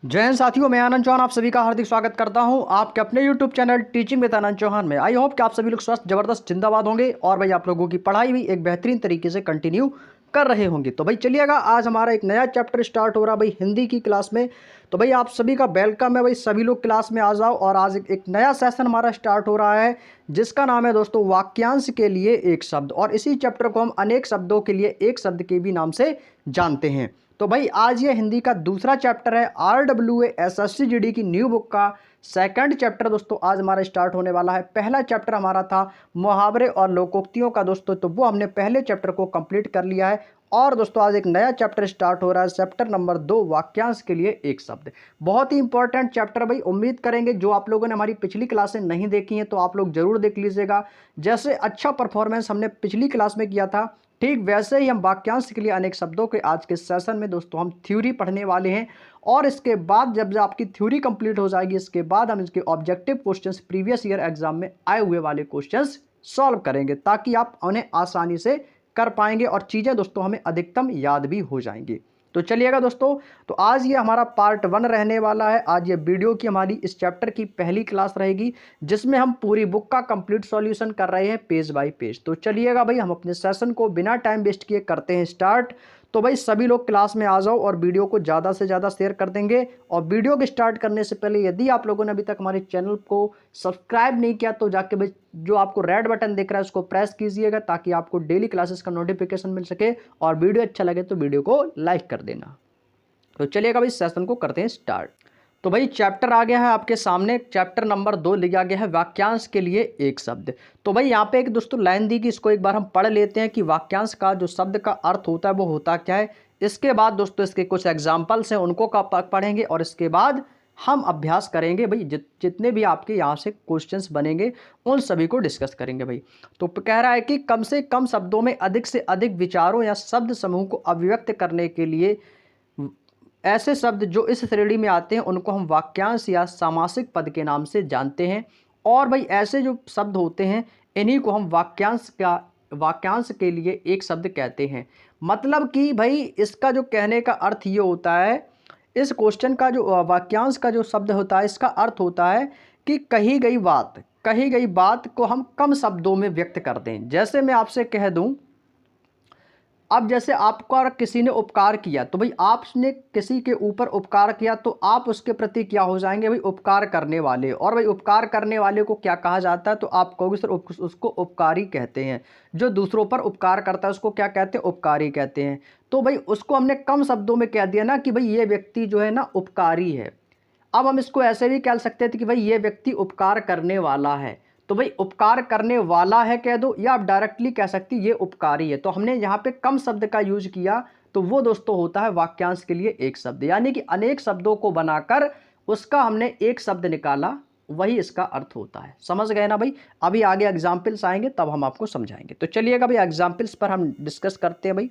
जय हिंद साथियों, मैं आनंद चौहान आप सभी का हार्दिक स्वागत करता हूं आपके अपने YouTube चैनल टीचिंग विद आनंद चौहान में। आई होप कि आप सभी लोग स्वस्थ जबरदस्त जिंदाबाद होंगे और भाई आप लोगों की पढ़ाई भी एक बेहतरीन तरीके से कंटिन्यू कर रहे होंगे। तो भाई चलिएगा, आज हमारा एक नया चैप्टर स्टार्ट हो रहा है भाई हिंदी की क्लास में। तो भाई आप सभी का वेलकम है भाई, सभी लोग क्लास में आ जाओ। और आज एक नया सेशन हमारा स्टार्ट हो रहा है जिसका नाम है दोस्तों वाक्यांश के लिए एक शब्द। और इसी चैप्टर को हम अनेक शब्दों के लिए एक शब्द के भी नाम से जानते हैं। तो भाई आज ये हिंदी का दूसरा चैप्टर है RWA SSC GD की न्यू बुक का सेकंड चैप्टर दोस्तों आज हमारा स्टार्ट होने वाला है। पहला चैप्टर हमारा था मुहावरे और लोकोक्तियों का दोस्तों, तो वो हमने पहले चैप्टर को कंप्लीट कर लिया है। और दोस्तों आज एक नया चैप्टर स्टार्ट हो रहा है, चैप्टर नंबर 2 वाक्यांश के लिए एक शब्द। बहुत ही इंपॉर्टेंट चैप्टर भाई, उम्मीद करेंगे जो आप लोगों ने हमारी पिछली क्लासें नहीं देखी हैं तो आप लोग जरूर देख लीजिएगा। जैसे अच्छा परफॉर्मेंस हमने पिछली क्लास में किया था, ठीक वैसे ही हम वाक्यांश के लिए अनेक शब्दों के आज के सेशन में दोस्तों हम थ्योरी पढ़ने वाले हैं। और इसके बाद जब आपकी थ्योरी कंप्लीट हो जाएगी, इसके बाद हम इसके objective questions, previous year exam में आए हुए वाले क्वेश्चंस सॉल्व करेंगे ताकि आप उन्हें आसानी से कर पाएंगे और चीज़ें दोस्तों हमें अधिकतम याद भी हो जाएंगी। तो चलिएगा दोस्तों, तो आज ये हमारा पार्ट 1 रहने वाला है। आज ये वीडियो की हमारी इस चैप्टर की पहली क्लास रहेगी जिसमें हम पूरी बुक का कंप्लीट सॉल्यूशन कर रहे हैं पेज बाय पेज। तो चलिएगा भाई, हम अपने सेशन को बिना टाइम वेस्ट किए करते हैं स्टार्ट। तो भाई सभी लोग क्लास में आ जाओ और वीडियो को ज़्यादा से ज़्यादा शेयर कर देंगे। और वीडियो को स्टार्ट करने से पहले यदि आप लोगों ने अभी तक हमारे चैनल को सब्सक्राइब नहीं किया तो जाके भाई जो आपको रेड बटन दिख रहा है उसको प्रेस कीजिएगा ताकि आपको डेली क्लासेस का नोटिफिकेशन मिल सके। और वीडियो अच्छा लगे तो वीडियो को लाइक कर देना। तो चलिएगा भाई सेशन को करते हैं स्टार्ट। तो भाई चैप्टर आ गया है आपके सामने, चैप्टर नंबर 2 लिखा गया है वाक्यांश के लिए एक शब्द। तो भाई यहाँ पे एक दोस्तों लाइन दी कि इसको एक बार हम पढ़ लेते हैं कि वाक्यांश का जो शब्द का अर्थ होता है वो होता क्या है। इसके बाद दोस्तों इसके कुछ एग्जाम्पल्स हैं उनको पढ़ेंगे और इसके बाद हम अभ्यास करेंगे भाई। जितने भी आपके यहाँ से क्वेश्चंस बनेंगे उन सभी को डिस्कस करेंगे भाई। तो कह रहा है कि कम से कम शब्दों में अधिक से अधिक विचारों या शब्द समूह को अभिव्यक्त करने के लिए ऐसे शब्द जो इस श्रेणी में आते हैं उनको हम वाक्यांश या सामासिक पद के नाम से जानते हैं। और भाई ऐसे जो शब्द होते हैं इन्हीं को हम वाक्यांश के लिए एक शब्द कहते हैं। मतलब कि भाई इसका जो कहने का अर्थ ये होता है, इस क्वेश्चन का जो वाक्यांश का जो शब्द होता है इसका अर्थ होता है कि कही गई बात को हम कम शब्दों में व्यक्त कर दें। जैसे मैं आपसे कह दूं, अब जैसे आपका किसी ने उपकार किया तो भाई आपने किसी के ऊपर उपकार किया तो आप उसके प्रति क्या हो जाएंगे भाई, उपकार करने वाले। और भाई उपकार करने वाले को क्या कहा जाता है, तो आप कहोगे सर उसको उपकारी कहते हैं। जो दूसरों पर उपकार करता है उसको क्या कहते हैं, उपकारी कहते हैं। तो भाई उसको हमने कम शब्दों में कह दिया ना कि भाई ये व्यक्ति जो है ना उपकारी है। अब हम इसको ऐसे भी कह सकते थे कि भाई ये व्यक्ति उपकार करने वाला है। तो भाई उपकार करने वाला है कह दो, या आप डायरेक्टली कह सकते ये उपकारी है। तो हमने यहाँ पे कम शब्द का यूज किया तो वो दोस्तों होता है वाक्यांश के लिए एक शब्द। यानी कि अनेक शब्दों को बनाकर उसका हमने एक शब्द निकाला, वही इसका अर्थ होता है। समझ गए ना भाई। अभी आगे एग्जाम्पल्स आएंगे तब हम आपको समझाएंगे। तो चलिएगा भाई एग्जाम्पल्स पर हम डिस्कस करते हैं भाई।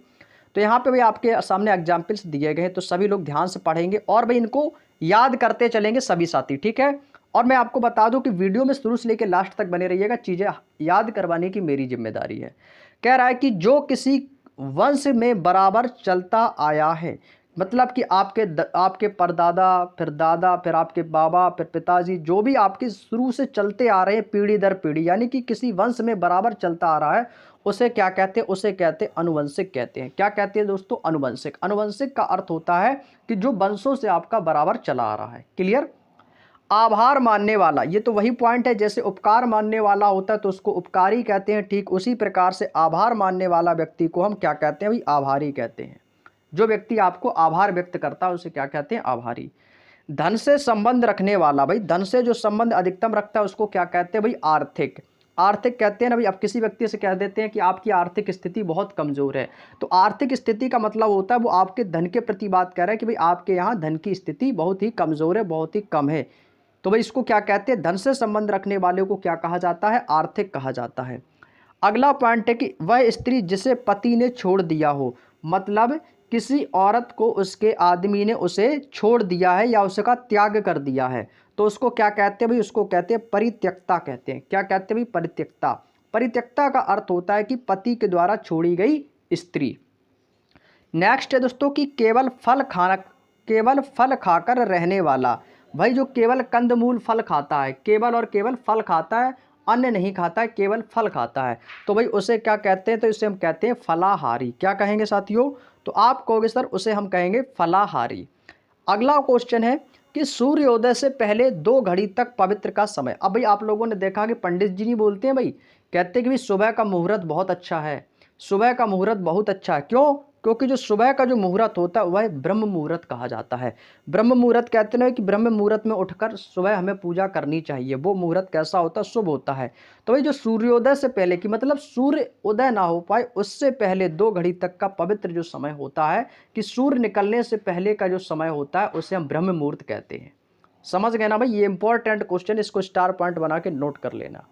तो यहाँ पे भाई आपके सामने एग्जाम्पल्स दिए गए हैं तो सभी लोग ध्यान से पढ़ेंगे और भाई इनको याद करते चलेंगे सभी साथी, ठीक है। और मैं आपको बता दूं कि वीडियो में शुरू से लेकर लास्ट तक बने रहिएगा, चीज़ें याद करवाने की मेरी जिम्मेदारी है। कह रहा है कि जो किसी वंश में बराबर चलता आया है, मतलब कि आपके परदादा, फिर दादा, फिर आपके बाबा, फिर पिताजी, जो भी आपके शुरू से चलते आ रहे हैं पीढ़ी दर पीढ़ी, यानी कि किसी वंश में बराबर चलता आ रहा है, उसे क्या कहते हैं, उसे कहते हैं अनुवंशिक कहते हैं। क्या कहते हैं दोस्तों, अनुवंशिक। अनुवंशिक का अर्थ होता है कि जो वंशों से आपका बराबर चला आ रहा है। क्लियर। आभार मानने वाला, ये तो वही पॉइंट है, जैसे उपकार मानने वाला होता है तो उसको उपकारी कहते हैं, ठीक उसी प्रकार से आभार मानने वाला व्यक्ति को हम क्या कहते हैं भाई, आभारी कहते हैं। जो व्यक्ति आपको आभार व्यक्त करता है उसे क्या कहते हैं, आभारी। धन से संबंध रखने वाला, भाई धन से जो संबंध अधिकतम रखता है उसको क्या कहते हैं भाई, आर्थिक। आर्थिक कहते हैं ना भाई। अब किसी व्यक्ति से कह देते हैं कि आपकी आर्थिक स्थिति बहुत कमजोर है, तो आर्थिक स्थिति का मतलब होता है वो आपके धन के प्रति बात कर रहा है कि भाई आपके यहाँ धन की स्थिति बहुत ही कमजोर है, बहुत ही कम है। तो भाई इसको क्या कहते हैं, धन से संबंध रखने वाले को क्या कहा जाता है, आर्थिक कहा जाता है। अगला पॉइंट है कि वह स्त्री जिसे पति ने छोड़ दिया हो, मतलब किसी औरत को उसके आदमी ने उसे छोड़ दिया है या उसका त्याग कर दिया है, तो उसको क्या कहते हैं भाई, उसको कहते हैं परित्यक्ता कहते हैं। क्या कहते हैं भाई, परित्यक्ता। परित्यक्ता का अर्थ होता है कि पति के द्वारा छोड़ी गई स्त्री। नेक्स्ट है दोस्तों कि केवल फल खाकर रहने वाला। भाई जो केवल कंदमूल फल खाता है, केवल और केवल फल खाता है, अन्य नहीं खाता है, केवल फल खाता है, तो भाई उसे क्या कहते हैं? तो इसे हम कहते हैं फलाहारी। क्या कहेंगे साथियों? तो आप कहोगे सर उसे हम कहेंगे फलाहारी। अगला क्वेश्चन है कि सूर्योदय से पहले 2 घड़ी तक पवित्र का समय। अब भाई आप लोगों ने देखा कि पंडित जी नहीं बोलते हैं भाई, कहते हैं कि भाई सुबह का मुहूर्त बहुत अच्छा है, सुबह का मुहूर्त बहुत अच्छा है। क्यों? क्योंकि जो सुबह का जो मुहूर्त होता है वह ब्रह्म मुहूर्त कहा जाता है। ब्रह्म मुहूर्त कहते हैं कि ब्रह्म मुहूर्त में उठकर सुबह हमें पूजा करनी चाहिए। वो मुहूर्त कैसा होता है? शुभ होता है। तो भाई जो सूर्योदय से पहले की मतलब सूर्य उदय ना हो पाए उससे पहले 2 घड़ी तक का पवित्र जो समय होता है, कि सूर्य निकलने से पहले का जो समय होता है उसे हम ब्रह्म मुहूर्त कहते हैं। समझ गए ना भाई? ये इंपॉर्टेंट क्वेश्चन, इसको स्टार पॉइंट बना के नोट कर लेना।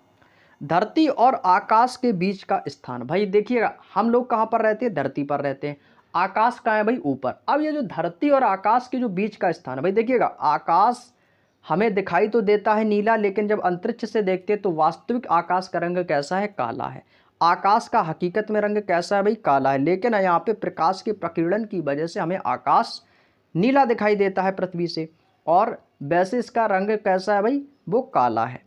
धरती और आकाश के बीच का स्थान। भाई देखिएगा, हम लोग कहाँ पर रहते हैं? धरती पर रहते हैं। आकाश कहाँ है भाई? ऊपर। अब ये जो धरती और आकाश के जो बीच का स्थान है, भाई देखिएगा, आकाश हमें दिखाई तो देता है नीला, लेकिन जब अंतरिक्ष से देखते हैं तो वास्तविक आकाश का रंग कैसा है? काला है। आकाश का हकीकत में रंग कैसा है भाई? काला है। लेकिन यहाँ पे प्रकाश के प्रकीर्णन की वजह से हमें आकाश नीला दिखाई देता है पृथ्वी से, और वैसे इसका रंग कैसा है भाई? वो काला है।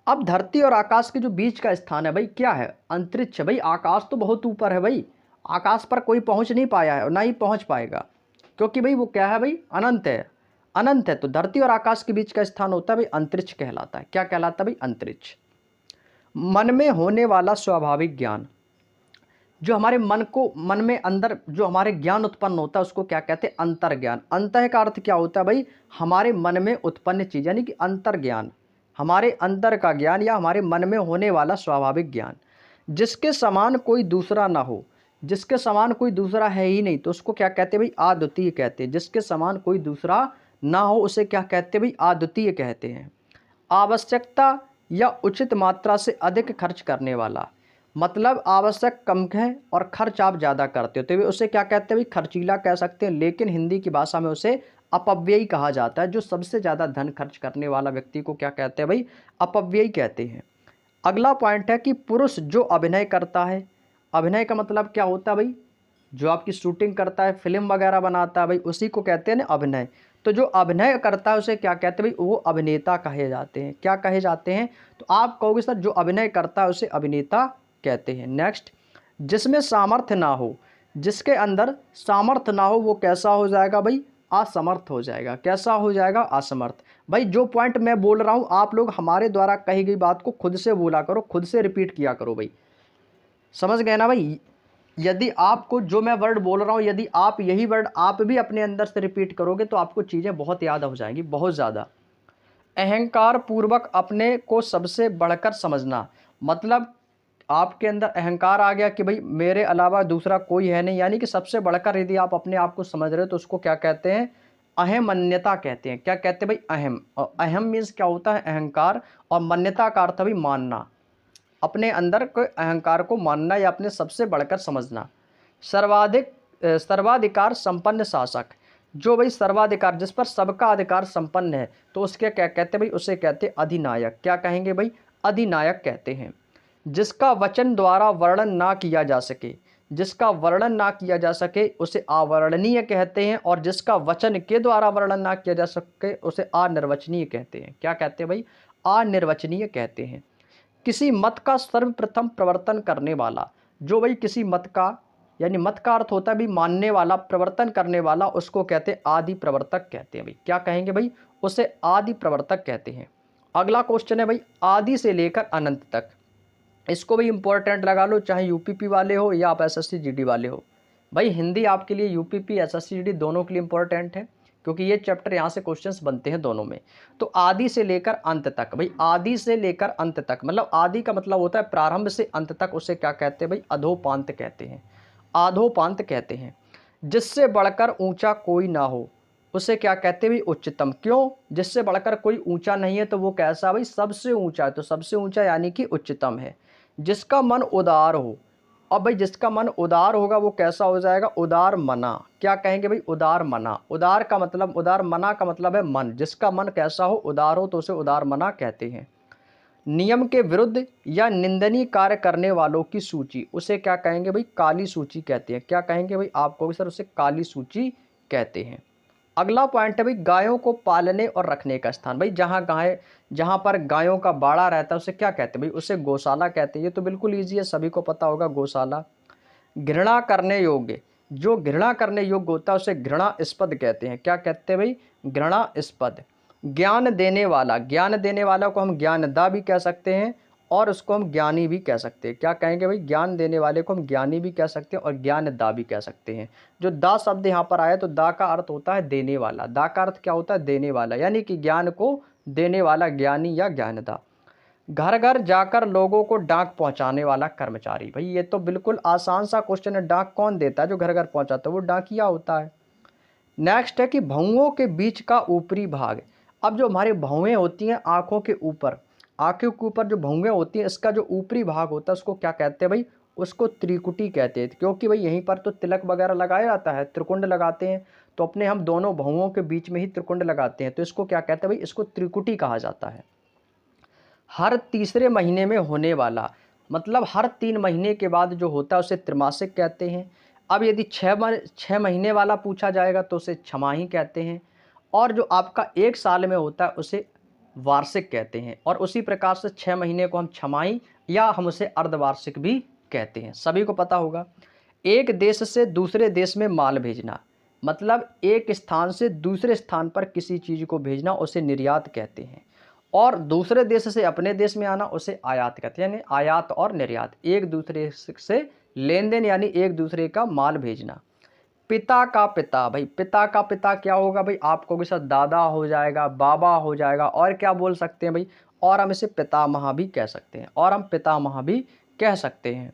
अब धरती और आकाश के जो बीच का स्थान है भाई क्या है? अंतरिक्ष। भाई आकाश तो बहुत ऊपर है भाई, आकाश पर कोई पहुंच नहीं पाया है और ना ही पहुंच पाएगा, क्योंकि भाई वो क्या है भाई? अनंत है। अनंत है, तो धरती और आकाश के बीच का स्थान होता है भाई अंतरिक्ष कहलाता है। क्या कहलाता है भाई? अंतरिक्ष। मन में होने वाला स्वाभाविक ज्ञान। जो हमारे मन में अंदर जो हमारे ज्ञान उत्पन्न होता है उसको क्या कहते हैं? अंतर ज्ञान। अंतः का अर्थ क्या होता है भाई? हमारे मन में उत्पन्न चीज, यानी कि अंतर ज्ञान, हमारे अंतर का ज्ञान या हमारे मन में होने वाला स्वाभाविक ज्ञान। जिसके समान कोई दूसरा ना हो, जिसके समान कोई दूसरा है ही नहीं, तो उसको क्या कहते हैं भाई? अद्वितीय कहते हैं। जिसके समान कोई दूसरा ना हो उसे क्या कहते हैं भाई? अद्वितीय कहते हैं। आवश्यकता या उचित मात्रा से अधिक खर्च करने वाला। मतलब आवश्यक कम है और खर्च आप ज़्यादा करते हो, तो उसे क्या कहते हैं भाई? खर्चीला कह सकते हैं, लेकिन हिंदी की भाषा में उसे अपव्ययी कहा जाता है। जो सबसे ज़्यादा धन खर्च करने वाला व्यक्ति को क्या कहते हैं भाई? अपव्ययी कहते हैं। अगला पॉइंट है कि पुरुष जो अभिनय करता है। अभिनय का मतलब क्या होता है भाई? जो आपकी शूटिंग करता है, फिल्म वगैरह बनाता है भाई, उसी को कहते हैं ना अभिनय। तो जो अभिनय करता है उसे क्या कहते हैं भाई? वो अभिनेता कहे जाते हैं। क्या कहे जाते हैं? तो आप कहोगे सर जो अभिनय करता है उसे अभिनेता कहते हैं। नेक्स्ट, जिसमें सामर्थ्य ना हो, जिसके अंदर सामर्थ्य ना हो वो कैसा हो जाएगा भाई? असमर्थ हो जाएगा। कैसा हो जाएगा? असमर्थ। भाई जो पॉइंट मैं बोल रहा हूँ आप लोग हमारे द्वारा कही गई बात को खुद से बोला करो, खुद से रिपीट किया करो भाई। समझ गए ना भाई? यदि आपको जो मैं वर्ड बोल रहा हूँ, यदि आप यही वर्ड आप भी अपने अंदर से रिपीट करोगे तो आपको चीज़ें बहुत याद हो जाएंगी, बहुत ज़्यादा। अहंकार पूर्वक अपने को सबसे बढ़कर समझना। मतलब आपके अंदर अहंकार आ गया कि भाई मेरे अलावा दूसरा कोई है नहीं, यानी कि सबसे बढ़कर यदि आप अपने आप को समझ रहे हो तो उसको क्या कहते हैं? अहमन्यता कहते हैं। क्या कहते हैं भाई? अहम। और अहम मीन्स क्या होता है? अहंकार। और मान्यता का अर्थ भाई मानना, अपने अंदर कोई अहंकार को मानना या अपने सबसे बढ़कर समझना। सर्वाधिकार संपन्न शासक। जो भाई सर्वाधिकार, जिस पर सबका अधिकार संपन्न है, तो उसके क्या कहते हैं भाई? उसे कहते हैं अधिनायक। क्या कहेंगे भाई? अधिनायक कहते हैं। जिसका वचन द्वारा वर्णन ना किया जा सके, जिसका वर्णन ना किया जा सके उसे अवर्णनीय कहते हैं, और जिसका वचन के द्वारा वर्णन ना किया जा सके उसे अनिर्वचनीय कहते हैं। क्या कहते हैं भाई? अनिर्वचनीय कहते हैं। किसी मत का सर्वप्रथम प्रवर्तन करने वाला। जो भाई किसी मत का, यानी मत का अर्थ होता है भाई मानने वाला, प्रवर्तन करने वाला, उसको कहते हैं आदि प्रवर्तक कहते हैं भाई। क्या कहेंगे भाई? उसे आदि प्रवर्तक कहते हैं। अगला क्वेश्चन है भाई आदि से लेकर अनंत तक। इसको भी इंपॉर्टेंट लगा लो, चाहे यूपीपी वाले हो या आप एसएससी जीडी वाले हो। भाई हिंदी आपके लिए यूपीपी एसएससी जीडी दोनों के लिए इंपॉर्टेंट है, क्योंकि ये चैप्टर यहाँ से क्वेश्चंस बनते हैं दोनों में। तो आदि से लेकर अंत तक। भाई आदि से लेकर अंत तक मतलब आदि का मतलब होता है प्रारंभ से अंत तक, उसे क्या कहते हैं भाई? अधोपांत कहते हैं। आधोपांत कहते हैं। जिससे बढ़कर ऊंचा कोई ना हो उसे क्या कहते हैं भाई? उच्चतम। क्यों? जिससे बढ़कर कोई ऊंचा नहीं है तो वो कैसा भाई? सबसे ऊंचा है, तो सबसे ऊंचा यानी कि उच्चतम है। जिसका मन उदार हो। अब भाई जिसका मन उदार होगा वो कैसा हो जाएगा? उदार मना। क्या कहेंगे भाई? उदार मना। उदार का मतलब, उदार मना का मतलब है मन। जिसका मन कैसा हो? उदार हो, तो उसे उदार मना कहते हैं। नियम के विरुद्ध या निंदनीय कार्य करने वालों की सूची, उसे क्या कहेंगे भाई? काली सूची कहते हैं। क्या कहेंगे भाई? आपको भी सर उसे काली सूची कहते हैं। अगला पॉइंट है भाई गायों को पालने और रखने का स्थान। भाई जहाँ पर गायों का बाड़ा रहता है उसे क्या कहते हैं भाई, उसे गौशाला कहते हैं। ये तो बिल्कुल ईजी है, सभी को पता होगा गौशाला। घृणा करने योग्य, जो घृणा करने योग्य होता है उसे घृणास्पद कहते हैं। क्या कहते हैं भाई, घृणास्पद। ज्ञान देने वाला को हम ज्ञानदा भी कह सकते हैं और उसको हम ज्ञानी भी कह सकते हैं। क्या कहेंगे भाई, ज्ञान देने वाले को हम ज्ञानी भी कह सकते हैं और ज्ञानदा भी कह सकते हैं। जो दा शब्द यहाँ पर आया तो दा का अर्थ होता है देने वाला। दा का अर्थ क्या होता है, देने वाला, यानी कि ज्ञान को देने वाला ज्ञानी या ज्ञानदा। घर घर जाकर लोगों को डाक पहुंचाने वाला कर्मचारी। भाई ये तो बिल्कुल आसान सा क्वेश्चन है, डाक कौन देता है, जो घर घर पहुंचाता है वो डाकिया होता है। नेक्स्ट है कि भौंहों के बीच का ऊपरी भाग। अब जो हमारी भौहें होती हैं आंखों के ऊपर, आंखों के ऊपर जो भौहें होती हैं इसका जो ऊपरी भाग होता है उसको क्या कहते हैं भाई, उसको त्रिकुटी कहते हैं। क्योंकि भाई यहीं पर तो तिलक वगैरह लगाया जाता है, त्रिकुंड लगाते हैं, तो अपने हम दोनों भौहों के बीच में ही त्रिकुंड लगाते हैं, तो इसको क्या कहते हैं भाई, इसको त्रिकुटी कहा जाता है। हर तीसरे महीने में होने वाला, मतलब हर 3 महीने के बाद जो होता है उसे त्रैमासिक कहते हैं। अब यदि 6 महीने वाला पूछा जाएगा तो उसे छमाही कहते हैं, और जो आपका 1 साल में होता है उसे वार्षिक कहते हैं। और उसी प्रकार से 6 महीने को हम छमाही या हम उसे अर्धवार्षिक भी कहते हैं, सभी को पता होगा। एक देश से दूसरे देश में माल भेजना, मतलब एक स्थान से दूसरे स्थान पर किसी चीज़ को भेजना उसे निर्यात कहते हैं। और दूसरे देश से अपने देश में आना उसे आयात कहते हैं, यानी आयात और निर्यात, एक दूसरे से लेन देन यानी एक दूसरे का माल भेजना। पिता का पिता, भाई पिता का पिता क्या होगा भाई, आपको भी सर दादा हो जाएगा, बाबा हो जाएगा, और क्या बोल सकते हैं भाई, और हम इसे पितामह भी कह सकते हैं, और हम पितामह भी कह सकते हैं।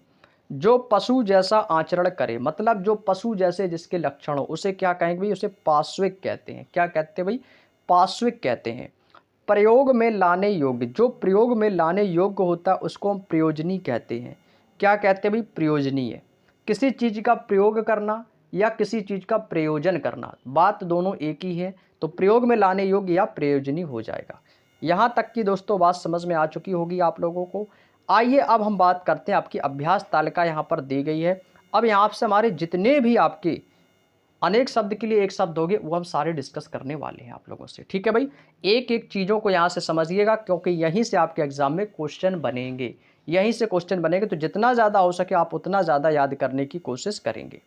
जो पशु जैसा आचरण करे, मतलब जो पशु जैसे जिसके लक्षण हो उसे क्या कहेंगे भाई, उसे पार्श्विक कहते हैं। क्या कहते हैं भाई, पार्श्विक कहते हैं। प्रयोग में लाने योग्य, जो प्रयोग में लाने योग्य होता है उसको हम प्रयोजनी कहते हैं। क्या कहते हैं भाई, प्रयोजनीय। किसी चीज़ का प्रयोग करना या किसी चीज़ का प्रयोजन करना, बात दोनों एक ही है, तो प्रयोग में लाने योग्य या प्रयोजनी हो जाएगा। यहाँ तक कि दोस्तों बात समझ में आ चुकी होगी आप लोगों को। आइए अब हम बात करते हैं, आपकी अभ्यास तालिका यहाँ पर दी गई है। अब यहाँ से हमारे जितने भी आपके अनेक शब्द के लिए एक शब्द होंगे वो हम सारे डिस्कस करने वाले हैं आप लोगों से, ठीक है भाई। एक एक चीज़ों को यहाँ से समझिएगा, क्योंकि यहीं से आपके एग्जाम में क्वेश्चन बनेंगे, यहीं से क्वेश्चन बनेंगे, तो जितना ज़्यादा हो सके आप उतना ज़्यादा याद करने की कोशिश करेंगे।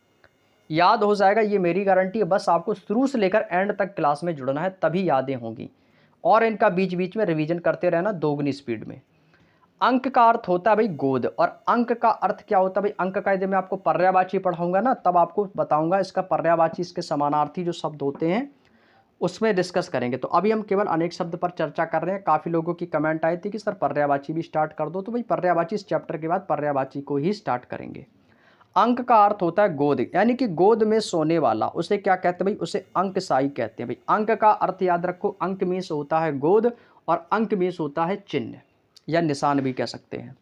याद हो जाएगा, ये मेरी गारंटी है। बस आपको शुरू से लेकर एंड तक क्लास में जुड़ना है, तभी यादें होंगी, और इनका बीच बीच में रिवीजन करते रहना दोगुनी स्पीड में। अंक का अर्थ होता है भाई गोद, और अंक का अर्थ क्या होता है भाई, अंक का यदि मैं आपको पर्यायवाची पढ़ाऊंगा ना तब आपको बताऊंगा इसका पर्यायवाची, इसके समानार्थी जो शब्द होते हैं उसमें डिस्कस करेंगे। तो अभी हम केवल अनेक शब्द पर चर्चा कर रहे हैं। काफ़ी लोगों की कमेंट आई थी कि सर पर्यायवाची भी स्टार्ट कर दो, तो भाई पर्यायवाची इस चैप्टर के बाद पर्यायवाची को ही स्टार्ट करेंगे। अंक का अर्थ होता है गोद, यानी कि गोद में सोने वाला, उसे क्या कहते हैं भाई, उसे अंकशाही कहते हैं भाई। अंक का अर्थ याद रखो, अंक मीन्स होता है गोद और अंक मीन्स होता है चिन्ह या निशान भी कह सकते हैं।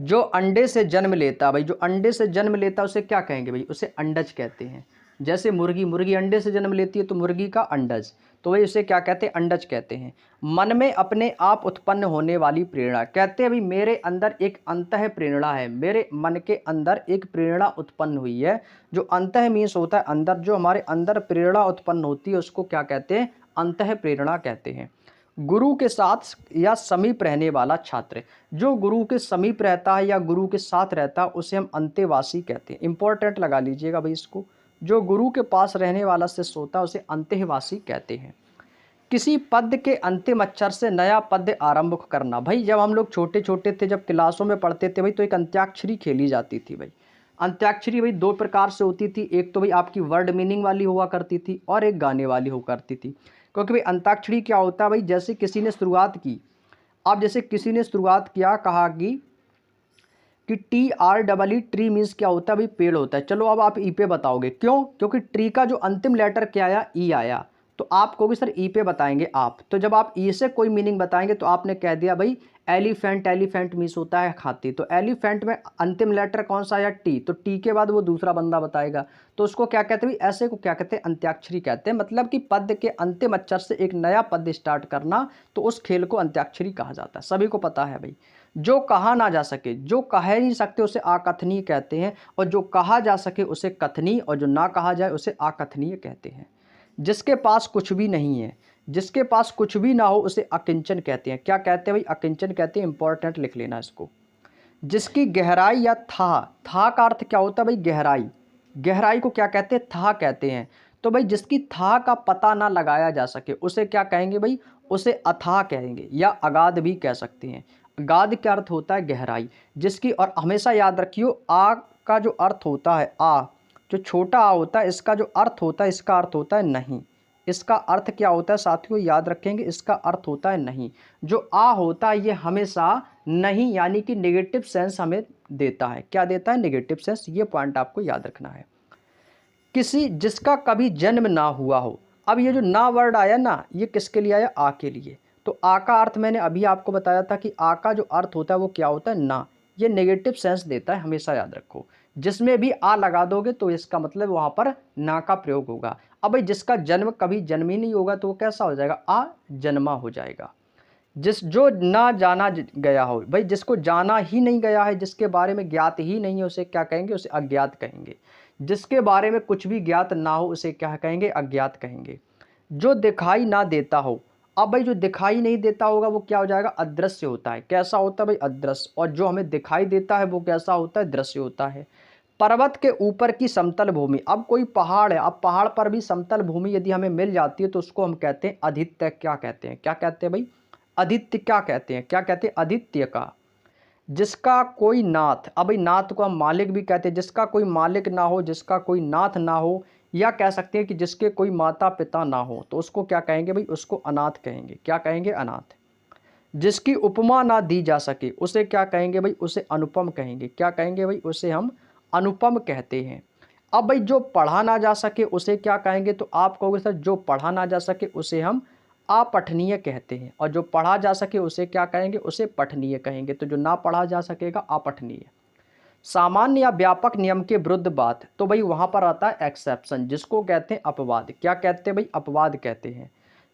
जो अंडे से जन्म लेता, भाई जो अंडे से जन्म लेता उसे क्या कहेंगे भाई, उसे अंडज कहते हैं। जैसे मुर्गी अंडे से जन्म लेती है तो मुर्गी का अंडज, तो भाई उसे क्या कहते हैं, अंडज कहते हैं। मन में अपने आप उत्पन्न होने वाली प्रेरणा, कहते हैं भाई मेरे अंदर एक अंतः प्रेरणा है, मेरे मन के अंदर एक प्रेरणा उत्पन्न हुई है। जो अंतः मीन्स होता है अंदर, जो हमारे अंदर प्रेरणा उत्पन्न होती है उसको क्या कहते हैं, अंतः प्रेरणा कहते हैं। गुरु के साथ या समीप रहने वाला छात्र, जो गुरु के समीप रहता है या गुरु के साथ रहता है उसे हम अंतेवासी कहते हैं। इंपॉर्टेंट लगा लीजिएगा भाई इसको, जो गुरु के पास रहने वाला शिष्य होता है उसे अंतेवासी कहते हैं। किसी पद के अंतिम अक्षर से नया पद आरंभ करना, भाई जब हम लोग छोटे छोटे थे, जब क्लासों में पढ़ते थे भाई, तो एक अंत्याक्षरी खेली जाती थी भाई। अंत्याक्षरी भाई 2 प्रकार से होती थी, एक तो भाई आपकी वर्ड मीनिंग वाली हुआ करती थी और एक गाने वाली हुआ करती थी। क्योंकि भाई अंताक्षरी क्या होता है भाई, जैसे किसी ने शुरुआत की, अब जैसे किसी ने शुरुआत किया, कहा कि TREE, ट्री मीन्स क्या होता है भाई, पेड़ होता है। चलो अब आप ई पे बताओगे, क्यों, क्योंकि ट्री का जो अंतिम लेटर क्या आया, ई आया, तो आप कहोगे सर ई पे बताएंगे आप, तो जब आप ई से कोई मीनिंग बताएंगे तो आपने कह दिया भाई एलिफेंट, एलिफेंट मीन्स होता है हाथी, तो एलिफेंट में अंतिम लेटर कौन सा आया, टी, तो टी के बाद वो दूसरा बंदा बताएगा, तो उसको क्या कहते हैं, ऐसे को क्या कहते हैं, अंत्याक्षरी कहते हैं। मतलब कि पद के अंतिम अक्षर से एक नया पद स्टार्ट करना, तो उस खेल को अंत्याक्षरी कहा जाता है, सभी को पता है भाई। जो कहा ना जा सके, जो कह नहीं सकते उसे अकथनीय कहते हैं, और जो कहा जा सके उसे कथनीय, और जो ना कहा जाए उसे अकथनीय कहते हैं। जिसके पास कुछ भी नहीं है, जिसके पास कुछ भी ना हो उसे अकिंचन कहते हैं। क्या कहते हैं भाई? अकिंचन कहते हैं। इंपॉर्टेंट लिख लेना इसको। जिसकी गहराई या था का अर्थ क्या होता है भाई? गहराई। गहराई को क्या कहते हैं? था कहते हैं। तो भाई जिसकी था का पता ना लगाया जा सके उसे क्या कहेंगे भाई? उसे अथाह कहेंगे या अगाध भी कह सकते हैं। अगाध का अर्थ होता है गहराई। जिसकी, और हमेशा याद रखियो, आ का जो अर्थ होता है, आ जो छोटा आ होता है, इसका जो अर्थ होता है, इसका अर्थ होता है नहीं। इसका अर्थ क्या होता है साथियों? याद रखेंगे, इसका अर्थ होता है नहीं। जो आ होता है ये हमेशा नहीं यानी कि नेगेटिव सेंस हमें देता है। क्या देता है? Negative sense. ये पॉइंट आपको याद रखना है। किसी जिसका कभी जन्म ना हुआ हो। अब ये जो ना वर्ड आया ना, ये किसके लिए आया? आ के लिए। तो आ का अर्थ मैंने अभी आपको बताया था कि आ का जो अर्थ होता है वो क्या होता है? ना। ये नेगेटिव सेंस देता है, हमेशा याद रखो। जिसमें भी आ लगा दोगे तो इसका मतलब वहां पर ना का प्रयोग होगा। अब भाई जिसका जन्म कभी जन्म ही नहीं होगा तो वो कैसा हो जाएगा? आ जन्मा हो जाएगा। जिस जो ना जाना गया हो, भाई जिसको जाना ही नहीं गया है, जिसके बारे में ज्ञात ही नहीं है, उसे क्या कहेंगे? उसे अज्ञात कहेंगे। जिसके बारे में कुछ भी ज्ञात ना हो उसे क्या कहेंगे? अज्ञात कहेंगे। जो दिखाई ना देता हो। अब भाई जो दिखाई नहीं देता होगा वो क्या हो जाएगा? अदृश्य होता है। कैसा होता है भाई? अदृश्य। और जो हमें दिखाई देता है वो कैसा होता है? दृश्य होता है। पर्वत के ऊपर की समतल भूमि। अब कोई पहाड़ है, अब पहाड़ पर भी समतल भूमि यदि हमें मिल जाती है तो उसको हम कहते हैं आदित्य। क्या कहते हैं? क्या कहते हैं भाई? आदित्य। क्या कहते हैं? क्या कहते हैं? आदित्य का। जिसका कोई नाथ। अब भाई नाथ को हम मालिक भी कहते हैं। जिसका कोई मालिक ना हो, जिसका कोई नाथ ना हो, या कह सकते हैं कि जिसके कोई माता पिता ना हो, तो उसको क्या कहेंगे भाई? उसको अनाथ कहेंगे। क्या कहेंगे? अनाथ। जिसकी उपमा ना दी जा सके उसे क्या कहेंगे भाई? उसे अनुपम कहेंगे। क्या कहेंगे भाई? उसे हम अनुपम कहते हैं। अब भाई जो पढ़ा ना जा सके उसे क्या कहेंगे? तो आप कहोगे सर जो पढ़ा ना जा सके उसे हम अपठनीय कहते हैं। और जो पढ़ा जा सके उसे क्या कहेंगे? उसे पठनीय कहेंगे। तो जो ना पढ़ा जा सकेगा अपठनीय। सामान्य या व्यापक नियम के विरुद्ध बात, तो भाई वहां पर आता है एक्सेप्शन, जिसको कहते हैं अपवाद। क्या कहते हैं भाई? अपवाद कहते हैं।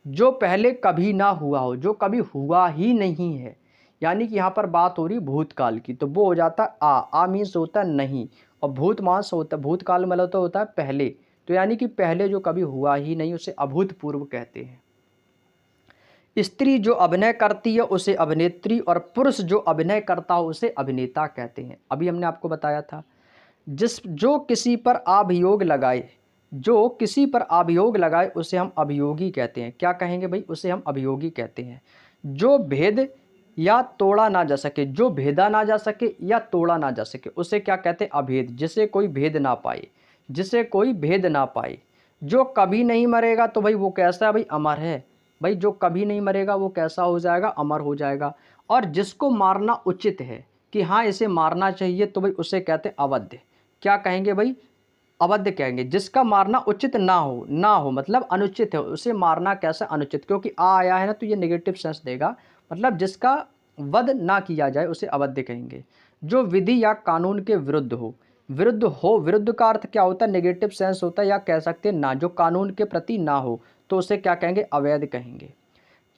जो पहले कभी ना हुआ हो, जो कभी हुआ ही नहीं है, यानी कि यहाँ पर बात हो रही भूतकाल की, तो वो हो जाता है आ मीन्स होता है नहीं, और भूत मास होता है, भूतकाल मतलब तो होता है पहले। तो यानी कि पहले जो कभी हुआ ही नहीं उसे अभूतपूर्व कहते हैं। स्त्री जो अभिनय करती है उसे अभिनेत्री, और पुरुष जो अभिनय करता हो उसे अभिनेता कहते हैं। अभी हमने आपको बताया था। जो किसी पर अभियोग लगाए, जो किसी पर अभियोग लगाए उसे हम अभियोगी कहते हैं। क्या कहेंगे भाई? उसे हम अभियोगी कहते हैं। जो भेद या तोड़ा ना जा सके, जो भेदा ना जा सके या तोड़ा ना जा सके उसे क्या कहते हैं? अभेद। जिसे कोई भेद ना पाए, जिसे कोई भेद ना पाए। जो कभी नहीं मरेगा तो भाई वो कैसा है भाई? अमर है। भाई जो कभी नहीं मरेगा वो कैसा हो जाएगा? अमर हो जाएगा। और जिसको मारना उचित है कि हाँ इसे मारना चाहिए, तो भाई उसे कहते हैं अवध्य। क्या कहेंगे भाई? अवध्य कहेंगे। जिसका मारना उचित ना हो मतलब अनुचित है, उसे मारना कैसा? अनुचित। क्योंकि आ आया है ना तो ये नेगेटिव सेंस देगा, मतलब जिसका वध ना किया जाए उसे अवध्य कहेंगे। जो विधि या कानून के विरुद्ध हो। विरुद्ध का अर्थ क्या होता है? नेगेटिव सेंस होता है, या कह सकते हैं ना, जो कानून के प्रति ना हो तो उसे क्या कहेंगे? अवैध कहेंगे।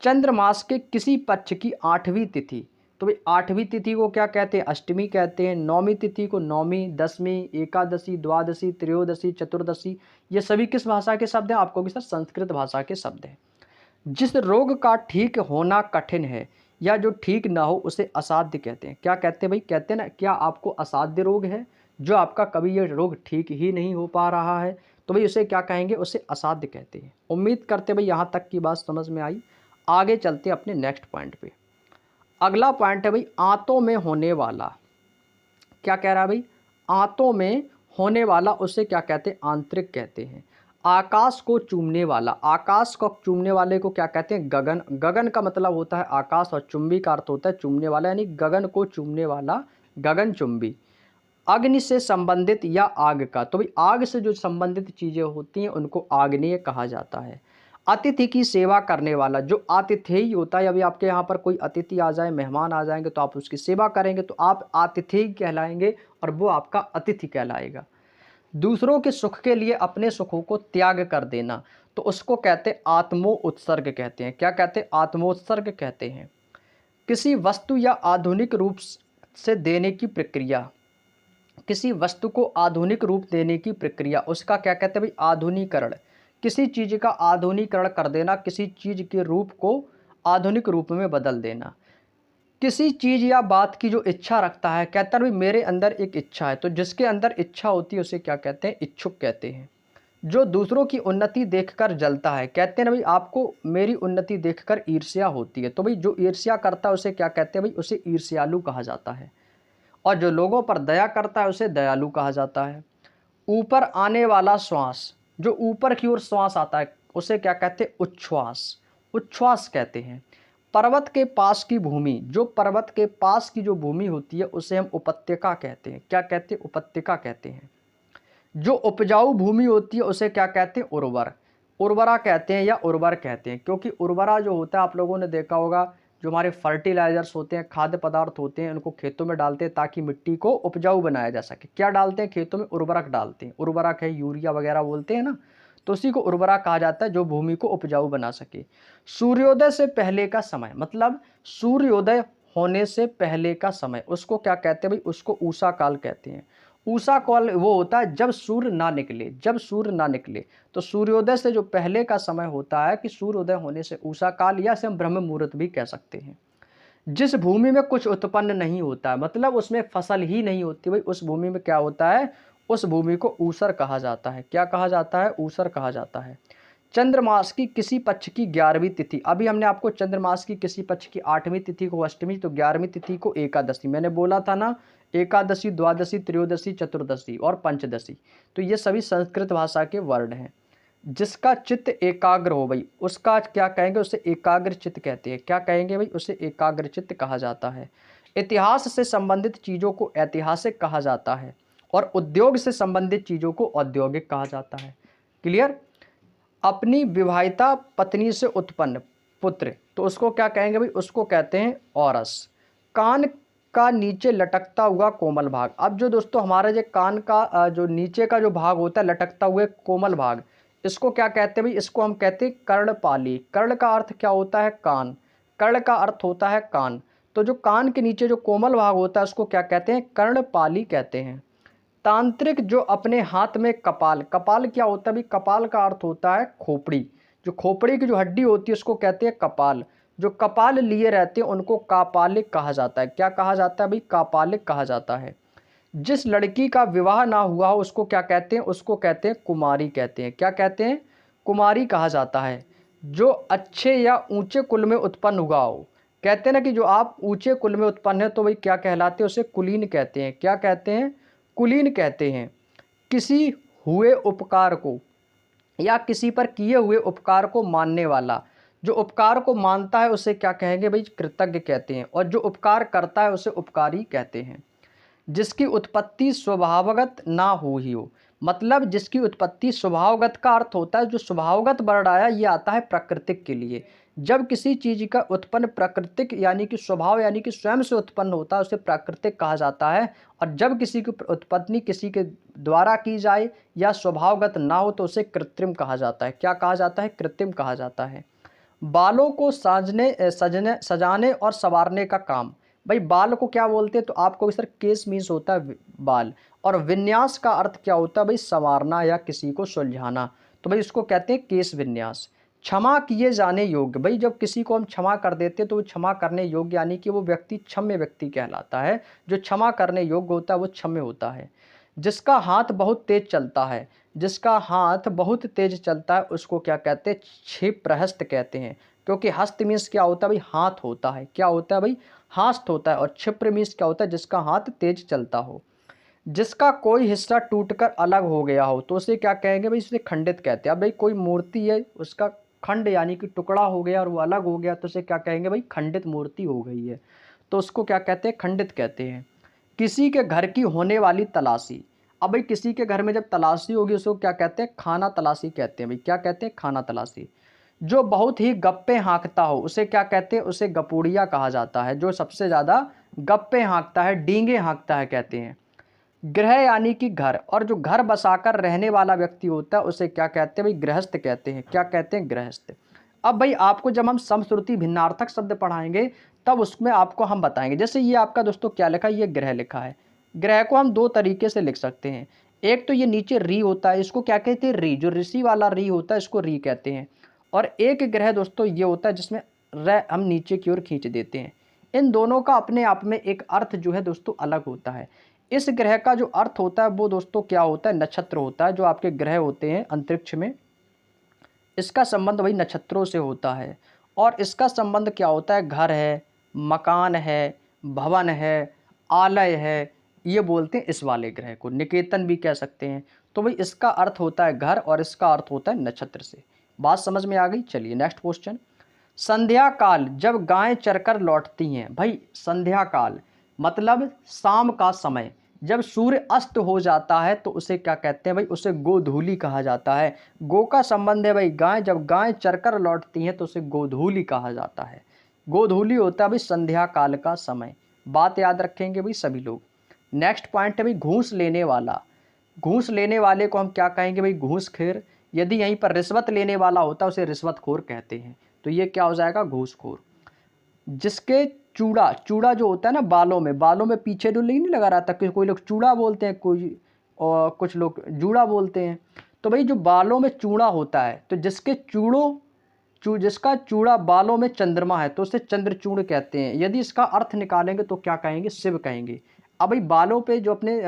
चंद्रमास के किसी पक्ष की 8वीं तिथि, तो भाई 8वीं तिथि को क्या कहते हैं? अष्टमी कहते हैं। 9वीं तिथि को नौमी, 10वीं, एकादशी, द्वादशी, त्रयोदशी, चतुर्दशी। ये सभी किस भाषा के शब्द हैं? आपको भी सर संस्कृत भाषा के शब्द हैं। जिस रोग का ठीक होना कठिन है या जो ठीक ना हो उसे असाध्य कहते हैं। क्या कहते हैं भाई? कहते हैं ना, क्या आपको असाध्य रोग है, जो आपका कभी ये रोग ठीक ही नहीं हो पा रहा है, तो भाई उसे क्या कहेंगे? उसे असाध्य कहते हैं। उम्मीद करते भाई यहाँ तक की बात समझ में आई। आगे चलते अपने नेक्स्ट पॉइंट पे। अगला पॉइंट है भाई आंतों में होने वाला। क्या कह रहा है भाई? आंतों में होने वाला उसे क्या कहते हैं? आंतरिक कहते हैं। आकाश को चूमने वाला, आकाश को चूमने वाले को क्या कहते हैं? गगन। गगन का मतलब होता है आकाश, और चुंबी का अर्थ होता है चूमने वाला, यानी गगन को चूमने वाला गगन चुंबी। अग्नि से संबंधित या आग का, तो भाई आग से जो संबंधित चीजें होती हैं उनको आग्नेय कहा जाता है। अतिथि की सेवा करने वाला, जो आतिथेय होता है, अभी आपके यहाँ पर कोई अतिथि आ जाए, मेहमान आ जाएंगे तो आप उसकी सेवा करेंगे तो आप आतिथेय कहलाएंगे और वो आपका अतिथि कहलाएगा। दूसरों के सुख के लिए अपने सुखों को त्याग कर देना, तो उसको कहते हैं आत्मोत्सर्ग कहते हैं। क्या कहते हैं? आत्मोत्सर्ग कहते हैं। किसी वस्तु या आधुनिक रूप से देने की प्रक्रिया, किसी वस्तु को आधुनिक रूप देने की प्रक्रिया, उसका क्या कहते हैं भाई? आधुनिकरण। किसी चीज़ का आधुनिकीकरण कर देना, किसी चीज़ के रूप को आधुनिक रूप में बदल देना। किसी चीज़ या बात की जो इच्छा रखता है, कहता है भाई मेरे अंदर एक इच्छा है, तो जिसके अंदर इच्छा होती है उसे क्या कहते हैं? इच्छुक कहते हैं। जो दूसरों की उन्नति देखकर जलता है, कहते हैं ना भाई आपको मेरी उन्नति देखकर ईर्ष्या होती है, तो भाई जो ईर्ष्या करता है उसे क्या कहते हैं? भाई उसे ईर्ष्यालु कहा जाता है। और जो लोगों पर दया करता है उसे दयालु कहा जाता है। ऊपर आने वाला श्वास, जो ऊपर की ओर श्वास आता है उसे क्या कहते हैं? उच्छ्वास, उच्छ्वास कहते हैं। पर्वत के पास की भूमि, जो पर्वत के पास की जो भूमि होती है उसे हम उपत्यका कहते हैं। क्या कहते हैं? उपत्यका कहते हैं। जो उपजाऊ भूमि होती है उसे क्या कहते हैं? उर्वर, उर्वरा कहते हैं या उर्वर कहते हैं। क्योंकि उर्वरा जो होता है, आप लोगों ने देखा होगा, जो हमारे फर्टिलाइजर्स होते हैं, खाद्य पदार्थ होते हैं, उनको खेतों में डालते हैं ताकि मिट्टी को उपजाऊ बनाया जा सके। क्या डालते हैं खेतों में? उर्वरक डालते हैं। उर्वरक है, यूरिया वगैरह बोलते हैं ना, तो उसी को उर्वरा कहा जाता है, जो भूमि को उपजाऊ बना सके। सूर्योदय से पहले का समय, मतलब सूर्योदय होने से पहले का समय, उसको क्या कहते हैं भाई? उसको ऊषा काल कहते हैं। ऊषा काल वो होता है जब सूर्य ना निकले, जब सूर्य ना निकले। तो सूर्योदय से जो पहले का समय होता है कि सूर्योदय होने से ऊषा काल, या से हम ब्रह्म मुहूर्त भी कह सकते हैं। जिस भूमि में कुछ उत्पन्न नहीं होता है, मतलब उसमें फसल ही नहीं होती, भाई उस भूमि में क्या होता है? उस भूमि को ऊसर कहा जाता है। क्या कहा जाता है? ऊसर कहा जाता है। चंद्रमास की किसी पक्ष की 11वीं तिथि, अभी हमने आपको चंद्रमास की किसी पक्ष की 8वीं तिथि को अष्टमी, तो 11वीं तिथि को एकादशी, मैंने बोला था ना, एकादशी, द्वादशी, त्रयोदशी, चतुर्दशी और पंचदशी, तो ये सभी संस्कृत भाषा के वर्ड हैं। जिसका चित्त एकाग्र हो भाई, उसका क्या कहेंगे? उसे एकाग्र चित्त कहते हैं। क्या कहेंगे भाई? उसे एकाग्र चित्त कहा जाता है। इतिहास से संबंधित चीज़ों को ऐतिहासिक कहा जाता है और उद्योग से संबंधित चीज़ों को औद्योगिक कहा जाता है। क्लियर? अपनी विवाहिता पत्नी से उत्पन्न पुत्र, तो उसको क्या कहेंगे भाई? उसको कहते हैं औरस। कान का नीचे लटकता हुआ कोमल भाग, अब जो दोस्तों हमारा जो कान का जो नीचे का जो भाग होता है, लटकता हुए कोमल भाग, इसको क्या कहते हैं भाई? इसको हम कहते हैं कर्णपाली। कर्ण का अर्थ क्या होता है? कान। कर्ण का अर्थ होता है कान। तो जो कान के नीचे जो कोमल भाग होता है उसको क्या कहते हैं? कर्णपाली कहते हैं। तांत्रिक जो अपने हाथ में कपाल, कपाल क्या होता है भाई? कपाल का अर्थ होता है खोपड़ी। जो खोपड़ी की जो हड्डी होती है उसको कहते हैं कपाल। जो कपाल लिए रहते हैं उनको कापालिक कहा जाता है। क्या कहा जाता है भाई? कापालिक कहा जाता है। जिस लड़की का विवाह ना हुआ हो उसको क्या कहते हैं? उसको कहते हैं कुमारी कहते हैं। क्या कहते हैं? कुमारी कहा जाता है। जो अच्छे या ऊंचे कुल में उत्पन्न हुआ हो, कहते हैं ना कि जो आप ऊंचे कुल में उत्पन्न है तो भाई क्या कहलाते हैं? उसे कुलीन कहते हैं। क्या कहते हैं? कुलीन कहते हैं। किसी हुए उपकार को या किसी पर किए हुए उपकार को मानने वाला, जो उपकार को मानता है उसे क्या कहेंगे भाई? कृतज्ञ कहते हैं। और जो उपकार करता है उसे उपकारी कहते हैं। जिसकी उत्पत्ति स्वभावगत ना हो ही हो, मतलब जिसकी उत्पत्ति स्वभावगत का अर्थ होता है जो स्वभावगत वर्ड आया ये आता है प्राकृतिक के लिए। जब किसी चीज का उत्पन्न प्राकृतिक यानी कि स्वभाव यानी कि स्वयं से उत्पन्न होता है उसे प्राकृतिक कहा जाता है। और जब किसी की उत्पत्ति किसी के द्वारा की जाए या स्वभावगत ना हो तो उसे कृत्रिम कहा जाता है। क्या कहा जाता है? कृत्रिम कहा जाता है। बालों को सजाने और संवारने का काम, भाई बाल को क्या बोलते हैं? तो आपको सर केस मीन्स होता है बाल। और विन्यास का अर्थ क्या होता है भाई? संवारना या किसी को सुलझाना, तो भाई इसको कहते हैं केस विन्यास। क्षमा किए जाने योग्य, भाई जब किसी को हम क्षमा कर देते हैं तो वो क्षमा करने योग्य यानी कि वो व्यक्ति क्षम्य व्यक्ति कहलाता है। जो क्षमा करने योग्य होता है वो क्षम्य होता है। जिसका हाथ बहुत तेज चलता है, जिसका हाथ बहुत तेज चलता है उसको क्या कहते हैं? क्षिप्रहस्त कहते हैं। क्योंकि हस्त मीन्स क्या होता है भाई? हाथ होता है। क्या होता है भाई? हाथ होता है। और क्षिप्र मीन्स क्या होता है? जिसका हाथ तेज चलता हो। जिसका कोई हिस्सा टूटकर अलग हो गया हो तो उसे क्या कहेंगे भाई? उसे खंडित कहते हैं। अब भाई कोई मूर्ति है उसका खंड यानी कि टुकड़ा हो गया और वो अलग हो गया तो उसे क्या कहेंगे भाई? खंडित मूर्ति हो गई है, तो उसको क्या कहते हैं? खंडित कहते हैं। किसी के घर की होने वाली तलाशी, अब भाई किसी के घर में जब तलाशी होगी उसको क्या कहते हैं? खाना तलाशी कहते हैं। भाई क्या कहते हैं? खाना तलाशी। जो बहुत ही गप्पे हाँकता हो उसे क्या कहते हैं? उसे गपूड़िया कहा जाता है। जो सबसे ज़्यादा गप्पे हाँकता है, डींगे हाँकता है कहते हैं। गृह यानी कि घर, और जो घर बसाकर रहने वाला व्यक्ति होता है उसे क्या कहते हैं भाई? गृहस्थ कहते हैं। क्या कहते हैं? गृहस्थ। अब भाई आपको जब हम समश्रुति भिन्नार्थक शब्द पढ़ाएंगे तब उसमें आपको हम बताएंगे। जैसे ये आपका दोस्तों क्या लिखा है? ये ग्रह लिखा है। ग्रह को हम दो तरीके से लिख सकते हैं। एक तो ये नीचे री होता है, इसको क्या कहते हैं, री, जो ऋषि वाला री होता है इसको री कहते हैं। और एक ग्रह दोस्तों ये होता है जिसमें र हम नीचे की ओर खींच देते हैं। इन दोनों का अपने आप में एक अर्थ जो है दोस्तों अलग होता है। इस ग्रह का जो अर्थ होता है वो दोस्तों क्या होता है, नक्षत्र होता है। जो आपके ग्रह होते हैं अंतरिक्ष में, इसका संबंध वही नक्षत्रों से होता है। और इसका संबंध क्या होता है, घर है, मकान है, भवन है, आलय है, ये बोलते हैं इस वाले ग्रह को। निकेतन भी कह सकते हैं। तो भाई इसका अर्थ होता है घर और इसका अर्थ होता है नक्षत्र से। बात समझ में आ गई। चलिए नेक्स्ट क्वेश्चन। संध्या काल जब गायें चरकर लौटती हैं। भाई संध्या काल मतलब शाम का समय, जब सूर्य अस्त हो जाता है तो उसे क्या कहते हैं भाई, उसे गोधूली कहा जाता है। गो का संबंध है भाई गाय, जब गायें चरकर लौटती हैं तो उसे गोधूली कहा जाता है। गोधूली होता है भाई संध्या काल का समय। बात याद रखेंगे भाई सभी लोग। नेक्स्ट पॉइंट है भाई घूस लेने वाला। घूस लेने वाले को हम क्या कहेंगे भाई, घूसखेर। यदि यहीं पर रिश्वत लेने वाला होता है उसे रिश्वतखोर कहते हैं। तो ये क्या हो जाएगा, घूसखोर। जिसके चूड़ा, चूड़ा जो होता है ना बालों में पीछे जो नहीं लगा रहता, कि कोई लोग चूड़ा बोलते हैं, कोई और कुछ लोग जूड़ा बोलते हैं। तो भाई जो बालों में चूड़ा होता है, तो जिसके जिसका चूड़ा बालों में चंद्रमा है तो उसे चंद्रचूड़ कहते हैं। यदि इसका अर्थ निकालेंगे तो क्या कहेंगे, शिव कहेंगे। अब भाई बालों पे जो अपने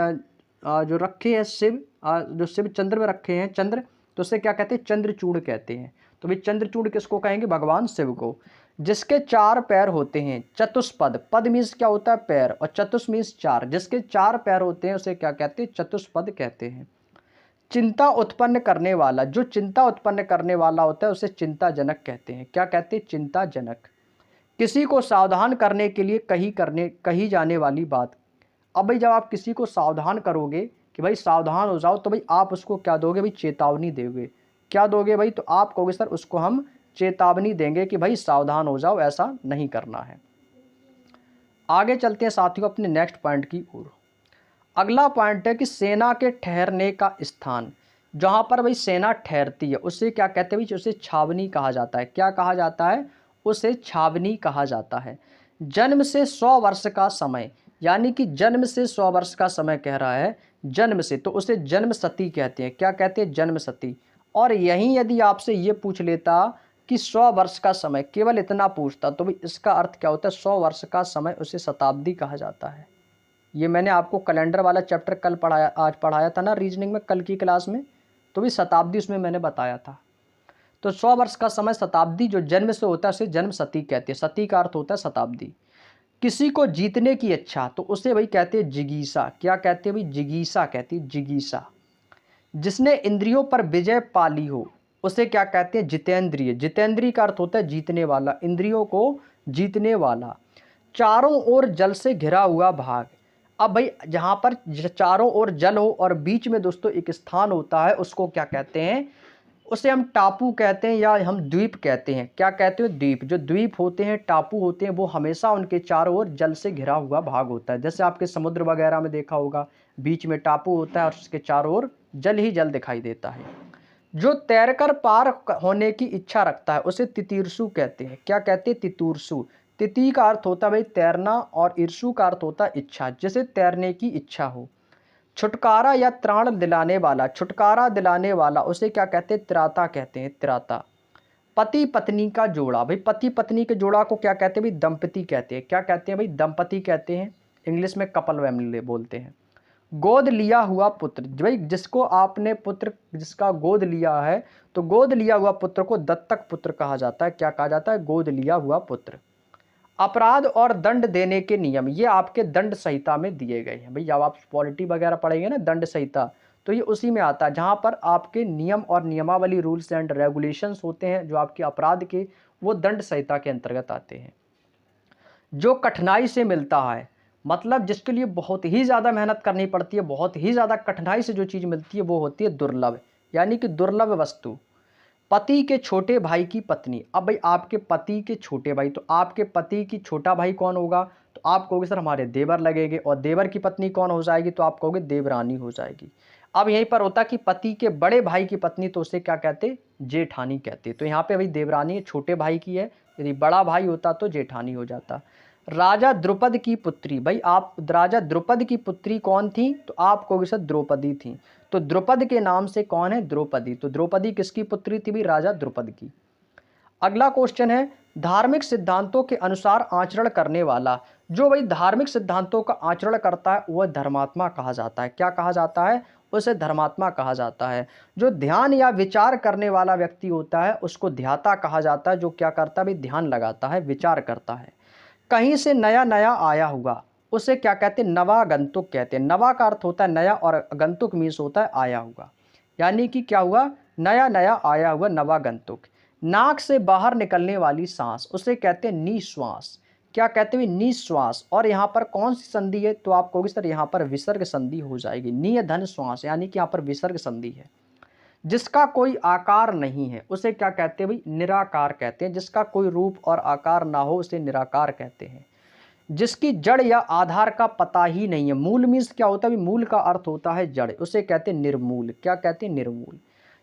जो रखे हैं शिव, जो शिव चंद्र में रखे हैं चंद्र, तो उसे क्या कहते हैं, चंद्रचूड़ कहते हैं। तो भाई चंद्रचूड़ किसको कहेंगे, भगवान शिव को। जिसके 4 पैर होते हैं, चतुष्पद, पद मीन्स क्या होता है, पैर, और चतुष मीन्स 4, जिसके 4 पैर होते हैं उसे क्या कहते हैं, चतुष्पद कहते हैं। चिंता उत्पन्न करने वाला, जो चिंता उत्पन्न करने वाला होता है उसे चिंताजनक कहते हैं। क्या कहते हैं, चिंताजनक। किसी को सावधान करने के लिए कही जाने वाली बात। अब भाई जब आप किसी को सावधान करोगे कि भाई सावधान हो जाओ, तो भाई आप उसको क्या दोगे भाई, चेतावनी दोगे। क्या दोगे भाई, तो आप कहोगे सर उसको हम चेतावनी देंगे कि भाई सावधान हो जाओ, ऐसा नहीं करना है। आगे चलते हैं साथियों अपने नेक्स्ट पॉइंट की ओर। अगला पॉइंट है कि सेना के ठहरने का स्थान। जहाँ पर भाई सेना ठहरती है उसे क्या कहते हैं भाई, उसे छावनी कहा जाता है। क्या कहा जाता है, उसे छावनी कहा जाता है। जन्म से 100 वर्ष का समय, यानी कि जन्म से 100 वर्ष का समय कह रहा है, जन्म से, तो उसे जन्म सती कहते हैं। क्या कहते हैं, जन्म सती। और यहीं यदि आपसे ये पूछ लेता कि 100 वर्ष का समय, केवल इतना पूछता, तो भाई इसका अर्थ क्या होता है, 100 वर्ष का समय उसे शताब्दी कहा जाता है। ये मैंने आपको कैलेंडर वाला चैप्टर कल पढ़ाया, आज पढ़ाया था ना रीजनिंग में, कल की क्लास में। तो भी शताब्दी उसमें मैंने बताया था। तो 100 वर्ष का समय शताब्दी, जो जन्म से होता है उसे जन्म सती कहते हैं। सती का अर्थ होता है शताब्दी। किसी को जीतने की इच्छा, तो उसे भाई कहते हैं जिगीसा। क्या कहते हैं भाई, जिगीसा कहते हैं, जिगीसा। जिसने इंद्रियों पर विजय पाली हो उसे क्या कहते हैं, जितेंद्रिय। जितेंद्रिय का अर्थ होता है जीतने वाला, इंद्रियों को जीतने वाला। चारों ओर जल से घिरा हुआ भाग। अब भाई जहाँ पर चारों ओर जल हो और बीच में दोस्तों एक स्थान होता है, उसको क्या कहते हैं, उसे हम टापू कहते हैं या हम द्वीप कहते हैं। क्या कहते हैं, द्वीप। जो द्वीप होते हैं, टापू होते हैं, वो हमेशा उनके चारों ओर जल से घिरा हुआ भाग होता है। जैसे आपके समुद्र वगैरह में देखा होगा, बीच में टापू होता है और उसके चारों ओर जल ही जल दिखाई देता है। जो तैरकर पार होने की इच्छा रखता है उसे तितीर्षु कहते हैं। क्या कहते हैं, तितूर्षु। तिति का अर्थ होता है भाई तैरना और ईर्षु का अर्थ होता है इच्छा, जिसे तैरने की इच्छा हो। छुटकारा या त्राण दिलाने वाला, छुटकारा दिलाने वाला उसे क्या कहते हैं, त्राता कहते हैं, त्राता। पति पत्नी का जोड़ा, भाई पति पत्नी के जोड़ा को क्या कहते हैं भाई, दंपति कहते हैं। क्या कहते हैं भाई, दंपति कहते हैं। इंग्लिश में कपल फैमिली बोलते हैं। गोद लिया हुआ पुत्र, भाई जिसको आपने पुत्र, जिसका गोद लिया है, तो गोद लिया हुआ पुत्र को दत्तक पुत्र कहा जाता है। क्या कहा जाता है, गोद लिया हुआ पुत्र। अपराध और दंड देने के नियम, ये आपके दंड संहिता में दिए गए हैं। भाई जब आप पॉलिटी वगैरह पढ़ेंगे ना, दंड संहिता, तो ये उसी में आता है, जहाँ पर आपके नियम और नियमावली, रूल्स एंड रेगुलेशंस होते हैं जो आपके अपराध के, वो दंड संहिता के अंतर्गत आते हैं। जो कठिनाई से मिलता है, मतलब जिसके लिए बहुत ही ज़्यादा मेहनत करनी पड़ती है, बहुत ही ज़्यादा कठिनाई से जो चीज़ मिलती है वो होती है दुर्लभ, यानी कि दुर्लभ वस्तु। पति के छोटे भाई की पत्नी, अब भाई आपके पति के छोटे भाई, तो आपके पति की छोटा भाई कौन होगा, तो आप कहोगे सर हमारे देवर लगेंगे। और देवर की पत्नी कौन हो जाएगी, तो आप कहोगे देवरानी हो जाएगी। अब यहीं पर होता कि पति के बड़े भाई की पत्नी, तो उसे क्या कहते, जेठानी कहते। तो यहाँ पे भाई देवरानी छोटे भाई की है, यदि बड़ा भाई होता तो जेठानी हो जाता। राजा द्रुपद की पुत्री, भाई आप राजा द्रुपद की पुत्री कौन थी, तो आप कहोगे सर द्रौपदी थी। तो द्रुपद के नाम से कौन है? द्रौपदी। तो द्रौपदी किसकी पुत्री थी भाई? राजा द्रुपद की। अगला क्वेश्चन है, धार्मिक सिद्धांतों के अनुसार आचरण करने वाला। जो भाई धार्मिक सिद्धांतों का आचरण करता है वह धर्मात्मा कहा जाता है। क्या कहा जाता है? उसे धर्मात्मा कहा जाता है। जो ध्यान या विचार करने वाला व्यक्ति होता है उसको ध्याता कहा जाता है। जो क्या करता है भाई? ध्यान लगाता है, विचार करता है। कहीं से नया नया आया हुआ उसे क्या कहते हैं? नवागंतुक कहते हैं। नवा का अर्थ होता है नया और गंतुक मीन्स होता है आया हुआ, यानी कि क्या हुआ? नया नया आया हुआ, नवागंतुक। नाक से बाहर निकलने वाली सांस उसे कहते हैं निश्वास। क्या कहते हैं? निश्वास। और यहाँ पर कौन सी संधि है? तो आप कहोगे सर यहाँ पर विसर्ग संधि हो जाएगी। निय धन श्वास, यानी कि यहाँ पर विसर्ग संधि है। जिसका कोई आकार नहीं है उसे क्या कहते हैं भाई? निराकार कहते हैं। जिसका कोई रूप और आकार ना हो उसे निराकार कहते हैं। जिसकी जड़ या आधार का पता ही नहीं है। मूल मीन्स क्या होता है? मूल का अर्थ होता है जड़, उसे कहते हैं निर्मूल। क्या कहते हैं? निर्मूल।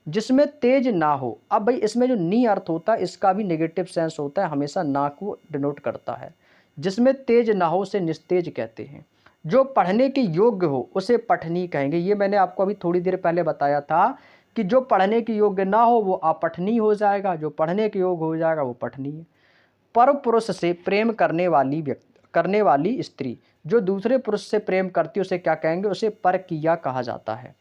जिसमें तेज ना हो। अब भाई इसमें जो नी अर्थ होता है इसका भी नेगेटिव सेंस होता है, हमेशा ना को डिनोट करता है। जिसमें तेज ना हो उसे निस्तेज कहते हैं। जो पढ़ने के योग्य हो उसे पठनीय कहेंगे। ये मैंने आपको अभी थोड़ी देर पहले बताया था कि जो पढ़ने के योग्य ना हो वो अपठनीय हो जाएगा, जो पढ़ने के योग्य हो जाएगा वो पठनीय। पर पुरुष से प्रेम करने वाली स्त्री जो दूसरे पुरुष से प्रेम करती है उसे क्या कहेंगे? उसे परकीया कहा जाता है।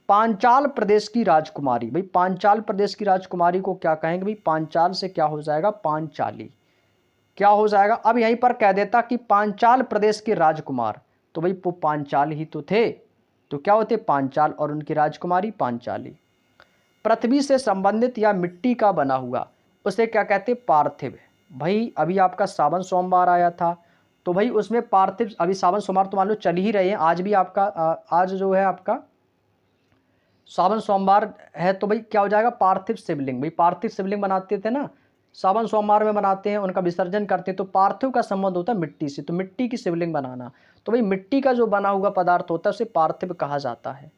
पांचाल प्रदेश की राजकुमारी, भाई पांचाल प्रदेश की राजकुमारी को क्या कहेंगे? भाई पांचाल से क्या हो जाएगा? पांचाली। क्या हो जाएगा? अब यहीं पर कह देता कि पांचाल प्रदेश के राजकुमार, तो भाई वो पांचाल ही तो थे, तो क्या होते? पांचाल। और उनकी राजकुमारी पांचाली। पृथ्वी से संबंधित या मिट्टी का बना हुआ उसे क्या कहते? पार्थिव। भाई अभी आपका सावन सोमवार आया था, तो भाई उसमें पार्थिव, अभी सावन सोमवार तो मान लो चल ही रहे हैं, आज भी आपका आज जो है आपका सावन सोमवार है, तो भाई क्या हो जाएगा? पार्थिव शिवलिंग। भाई पार्थिव शिवलिंग बनाते थे ना, सावन सोमवार में बनाते हैं, उनका विसर्जन करते हैं, तो पार्थिव का संबंध होता है मिट्टी से, तो मिट्टी की शिवलिंग बनाना। तो भाई मिट्टी का जो बना हुआ पदार्थ होता है उसे पार्थिव कहा जाता है।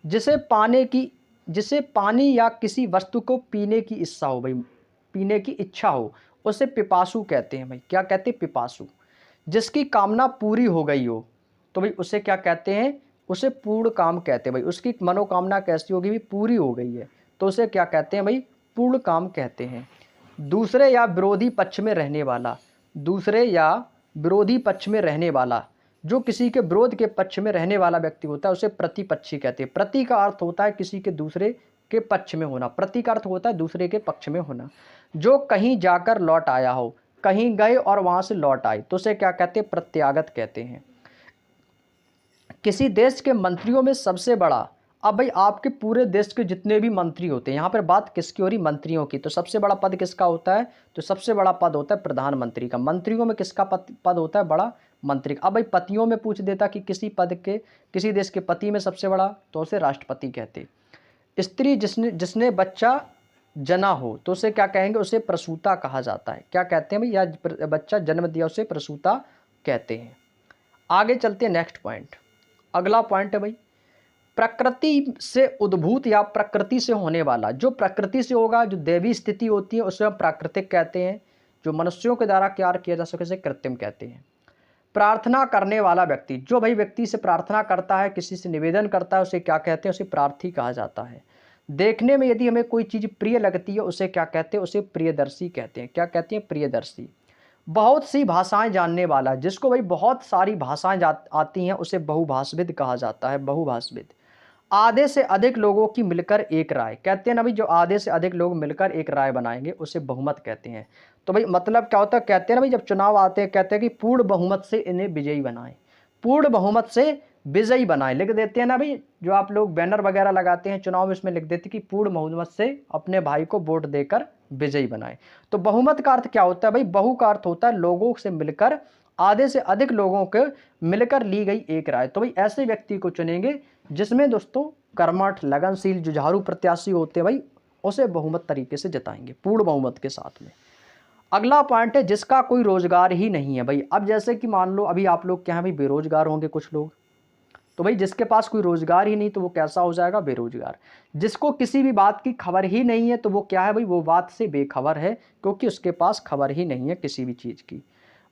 जिसे पानी या किसी वस्तु को पीने की इच्छा हो, भाई पीने की इच्छा हो, उसे पिपासु कहते हैं। भाई क्या कहते हैं? पिपासु। जिसकी कामना पूरी हो गई हो तो भाई उसे क्या कहते हैं? उसे पूर्ण काम कहते हैं। भाई उसकी मनोकामना कैसी होगी? भी पूरी हो गई है तो उसे क्या कहते हैं? भाई पूर्ण काम कहते हैं। दूसरे या विरोधी पक्ष में रहने वाला, दूसरे या विरोधी पक्ष में रहने वाला, जो किसी के विरोध के पक्ष में रहने वाला व्यक्ति होता है उसे प्रतिपक्षी कहते हैं। प्रति का अर्थ होता है किसी के दूसरे के पक्ष में होना, प्रति का अर्थ होता है दूसरे के पक्ष में होना। जो कहीं जाकर लौट आया हो, कहीं गए और वहां से लौट आए तो उसे क्या कहते हैं? प्रत्यागत कहते हैं। किसी देश के मंत्रियों में सबसे बड़ा, अब भाई आपके पूरे देश के जितने भी मंत्री होते हैं, यहाँ पर बात किसकी हो रही? मंत्रियों की। तो सबसे बड़ा पद किसका होता है? तो सबसे बड़ा पद होता है प्रधानमंत्री का। मंत्रियों में किसका पद होता है? बड़ा मंत्री का। अब भाई पतियों में पूछ देता कि किसी देश के पति में सबसे बड़ा, तो उसे राष्ट्रपति कहते। स्त्री जिसने बच्चा जना हो तो उसे क्या कहेंगे? उसे प्रसूता कहा जाता है। क्या कहते हैं भाई? या बच्चा जन्म दिया उसे प्रसूता कहते हैं। आगे चलते हैं नेक्स्ट पॉइंट। अगला पॉइंट है भाई, प्रकृति से उद्भूत या प्रकृति से होने वाला। जो प्रकृति से होगा, जो दैवी स्थिति होती है उसे हम प्राकृतिक कहते हैं। जो मनुष्यों के द्वारा तैयार किया जा सके उसे कृत्रिम कहते हैं। प्रार्थना करने वाला व्यक्ति, जो भाई व्यक्ति से प्रार्थना करता है, किसी से निवेदन करता है, उसे क्या कहते हैं? उसे प्रार्थी कहा जाता है। देखने में यदि हमें कोई चीज़ प्रिय लगती है उसे क्या कहते हैं? उसे प्रियदर्शी कहते हैं। क्या कहते हैं? प्रियदर्शी। बहुत सी भाषाएं जानने वाला, जिसको भाई बहुत सारी भाषाएं आती हैं उसे बहुभाषविद कहा जाता है। बहुभाषविद। आधे से अधिक लोगों की मिलकर एक राय, कहते हैं ना भाई, जो आधे से अधिक लोग मिलकर एक राय बनाएंगे उसे बहुमत कहते हैं। तो भाई मतलब क्या होता है? कहते हैं ना भाई, जब चुनाव आते हैं कहते हैं कि पूर्ण बहुमत से इन्हें विजयी बनाएं, पूर्ण बहुमत से विजयी बनाएं, लिख देते हैं ना भाई। जो आप लोग बैनर वगैरह लगाते हैं चुनाव में, इसमें लिख देते हैं कि पूर्ण बहुमत से अपने भाई को वोट देकर विजयी बनाएं। तो बहुमत का अर्थ क्या होता है भाई? बहु का अर्थ होता है लोगों से मिलकर, आधे से अधिक लोगों के मिलकर ली गई एक राय। तो भाई ऐसे व्यक्ति को चुनेंगे जिसमें दोस्तों कर्मठ, लगनशील, जुझारू प्रत्याशी होते हैं भाई, उसे बहुमत तरीके से जिताएंगे, पूर्ण बहुमत के साथ में। अगला पॉइंट है, जिसका कोई रोजगार ही नहीं है। भाई अब जैसे कि मान लो अभी आप लोग क्या है भाई? बेरोजगार होंगे कुछ लोग, तो भाई जिसके पास कोई रोजगार ही नहीं तो वो कैसा हो जाएगा? बेरोजगार। जिसको किसी भी बात की खबर ही नहीं है तो वो क्या है भाई? वो बात से बेखबर है, क्योंकि उसके पास खबर ही नहीं है किसी भी चीज की।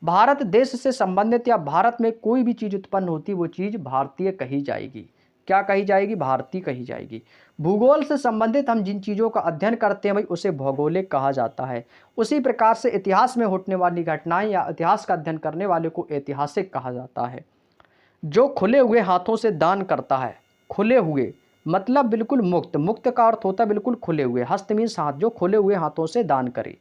भारत देश से संबंधित या भारत में कोई भी चीज उत्पन्न होती है वो चीज भारतीय कही जाएगी। क्या कही जाएगी? भारतीय कही जाएगी। भूगोल से संबंधित हम जिन चीज़ों का अध्ययन करते हैं भाई उसे भौगोलिक कहा जाता है। उसी प्रकार से इतिहास में होने वाली घटनाएं या इतिहास का अध्ययन करने वाले को ऐतिहासिक कहा जाता है। जो खुले हुए हाथों से दान करता है, खुले हुए मतलब बिल्कुल मुक्त, मुक्त का अर्थ होता है बिल्कुल खुले हुए, हस्त मीन्स हाथ, जो खुले हुए हाथों से दान करे,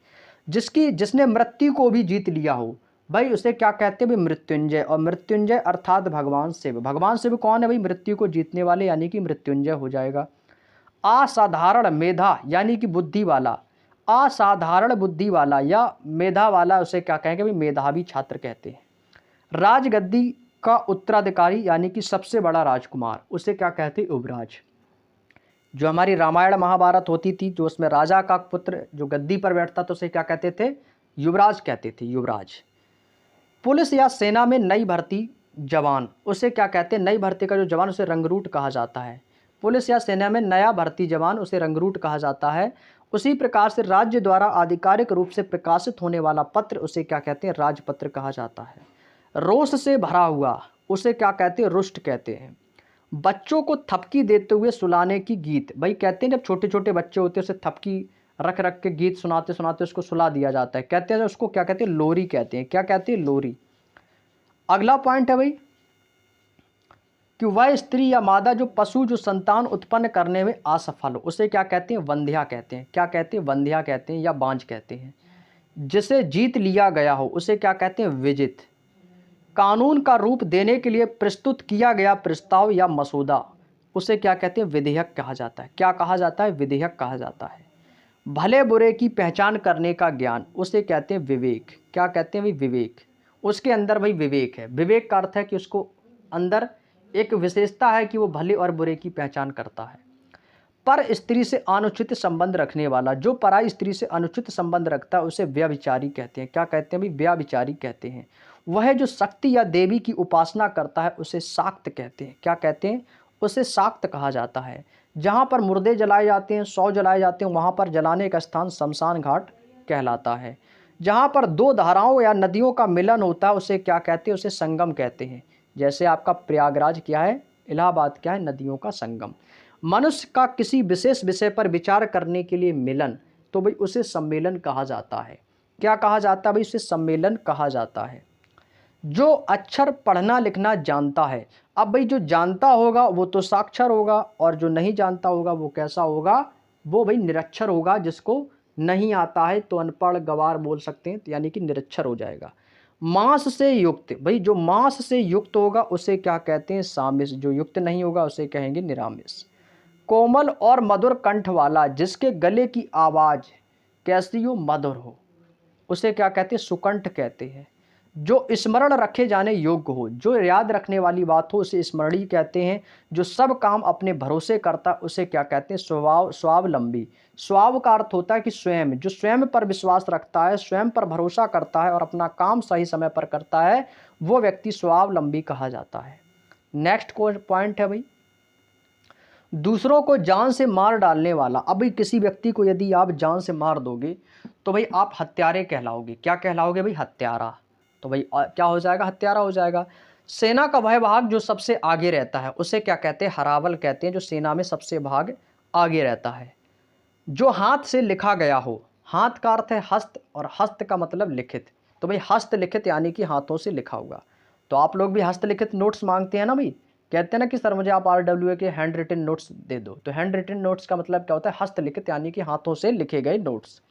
जिसने मृत्यु को भी जीत लिया हो भाई उसे क्या कहते हैं भाई? मृत्युंजय। और मृत्युंजय अर्थात भगवान शिव। भगवान शिव कौन है भाई? मृत्यु को जीतने वाले, यानी कि मृत्युंजय हो जाएगा। असाधारण मेधा यानी कि बुद्धि वाला, असाधारण बुद्धि वाला या मेधा वाला उसे क्या कहेंगे भाई? मेधावी छात्र कहते हैं। राजगद्दी का उत्तराधिकारी यानी कि सबसे बड़ा राजकुमार, उसे क्या कहते हैं? युवराज। जो हमारी रामायण महाभारत होती थी, जो उसमें राजा का पुत्र जो गद्दी पर बैठता तो उसे क्या कहते थे? युवराज कहते थे, युवराज। पुलिस या सेना में नई भर्ती जवान, उसे क्या कहते हैं? नई भर्ती का जो जवान उसे रंगरूट कहा जाता है। पुलिस या सेना में नया भर्ती जवान उसे रंगरूट कहा जाता है। उसी प्रकार से राज्य द्वारा आधिकारिक रूप से प्रकाशित होने वाला पत्र उसे क्या कहते हैं? राजपत्र कहा जाता है। रोष से भरा हुआ उसे क्या कहते हैं? रुष्ट कहते हैं। बच्चों को थपकी देते हुए सुलाने की गीत, भाई कहते हैं जब छोटे छोटे बच्चे होते हैं उसे थपकी रख रख के गीत सुनाते सुनाते उसको सुला दिया जाता है, कहते हैं उसको क्या कहते हैं? लोरी कहते हैं। क्या कहते हैं? लोरी। अगला पॉइंट है भाई कि वह स्त्री या मादा जो पशु जो संतान उत्पन्न करने में असफल हो उसे क्या कहते हैं? वंध्या कहते हैं। क्या कहते हैं? वंध्या कहते हैं या बांझ कहते हैं। जिसे जीत लिया गया हो उसे क्या कहते हैं? विजित। कानून का रूप देने के लिए प्रस्तुत किया गया प्रस्ताव या मसौदा उसे क्या कहते हैं? विधेयक कहा जाता है। क्या कहा जाता है? विधेयक कहा जाता है। भले बुरे की पहचान करने का ज्ञान उसे कहते हैं विवेक। क्या कहते हैं भाई? विवेक। उसके अंदर भाई विवेक है। विवेक का अर्थ है कि उसको अंदर एक विशेषता है कि वो भले और बुरे की पहचान करता है। पर स्त्री से अनुचित संबंध रखने वाला, जो पराई स्त्री से अनुचित संबंध रखता है उसे व्यभिचारी कहते हैं। क्या कहते हैं भाई? व्यभिचारी कहते हैं। वह जो शक्ति या देवी की उपासना करता है उसे शाक्त कहते हैं। क्या कहते हैं? उसे शाक्त कहा जाता है। जहाँ पर मुर्दे जलाए जाते हैं, शव जलाए जाते हैं, वहाँ पर जलाने का स्थान शमशान घाट कहलाता है। जहाँ पर दो धाराओं या नदियों का मिलन होता है उसे क्या कहते हैं? उसे संगम कहते हैं। जैसे आपका प्रयागराज क्या है? इलाहाबाद क्या है? नदियों का संगम। मनुष्य का किसी विशेष विषय पर विचार करने के लिए मिलन, तो भाई उसे सम्मेलन कहा जाता है। क्या कहा जाता है भाई? उसे सम्मेलन कहा जाता है। जो अक्षर पढ़ना लिखना जानता है, अब भाई जो जानता होगा वो तो साक्षर होगा और जो नहीं जानता होगा वो कैसा होगा? वो भाई निरक्षर होगा। जिसको नहीं आता है तो अनपढ़ गवार बोल सकते हैं, यानी कि निरक्षर हो जाएगा। मांस से युक्त, भाई जो मांस से युक्त होगा उसे क्या कहते हैं? सामिस। जो युक्त नहीं होगा उसे कहेंगे निरामिस। कोमल और मधुर कंठ वाला, जिसके गले की आवाज कैसी हो? मधुर हो, उसे क्या कहते हैं? सुकंठ कहते हैं। जो स्मरण रखे जाने योग्य हो, जो याद रखने वाली बात हो उसे स्मरणीय कहते हैं। जो सब काम अपने भरोसे करता उसे क्या कहते हैं? स्वावलंबी। स्वाव का अर्थ होता है कि स्वयं, जो स्वयं पर विश्वास रखता है, स्वयं पर भरोसा करता है और अपना काम सही समय पर करता है, वो व्यक्ति स्वावलंबी कहा जाता है। नेक्स्ट पॉइंट है भाई, दूसरों को जान से मार डालने वाला। अब भाई किसी व्यक्ति को यदि आप जान से मार दोगे तो भाई आप हत्यारे कहलाओगे। क्या कहलाओगे भाई? हत्यारा। तो भाई क्या हो जाएगा? हत्यारा हो जाएगा। सेना का वह भाग जो सबसे आगे रहता है उसे क्या कहते हैं? हरावल कहते हैं। जो सेना में सबसे भाग आगे रहता है। जो हाथ से लिखा गया हो, हाथ का अर्थ है हस्त और हस्त का मतलब लिखित, तो भाई हस्तलिखित यानी कि हाथों से लिखा हुआ। तो आप लोग भी हस्तलिखित नोट्स मांगते हैं ना भाई, कहते हैं ना कि सर मुझे आप RWA के हैंड रिटन नोट्स दे दो। तो हैंड रिटन नोट्स का मतलब क्या होता है? हस्तलिखित यानी कि हाथों से लिखे गए नोट्स।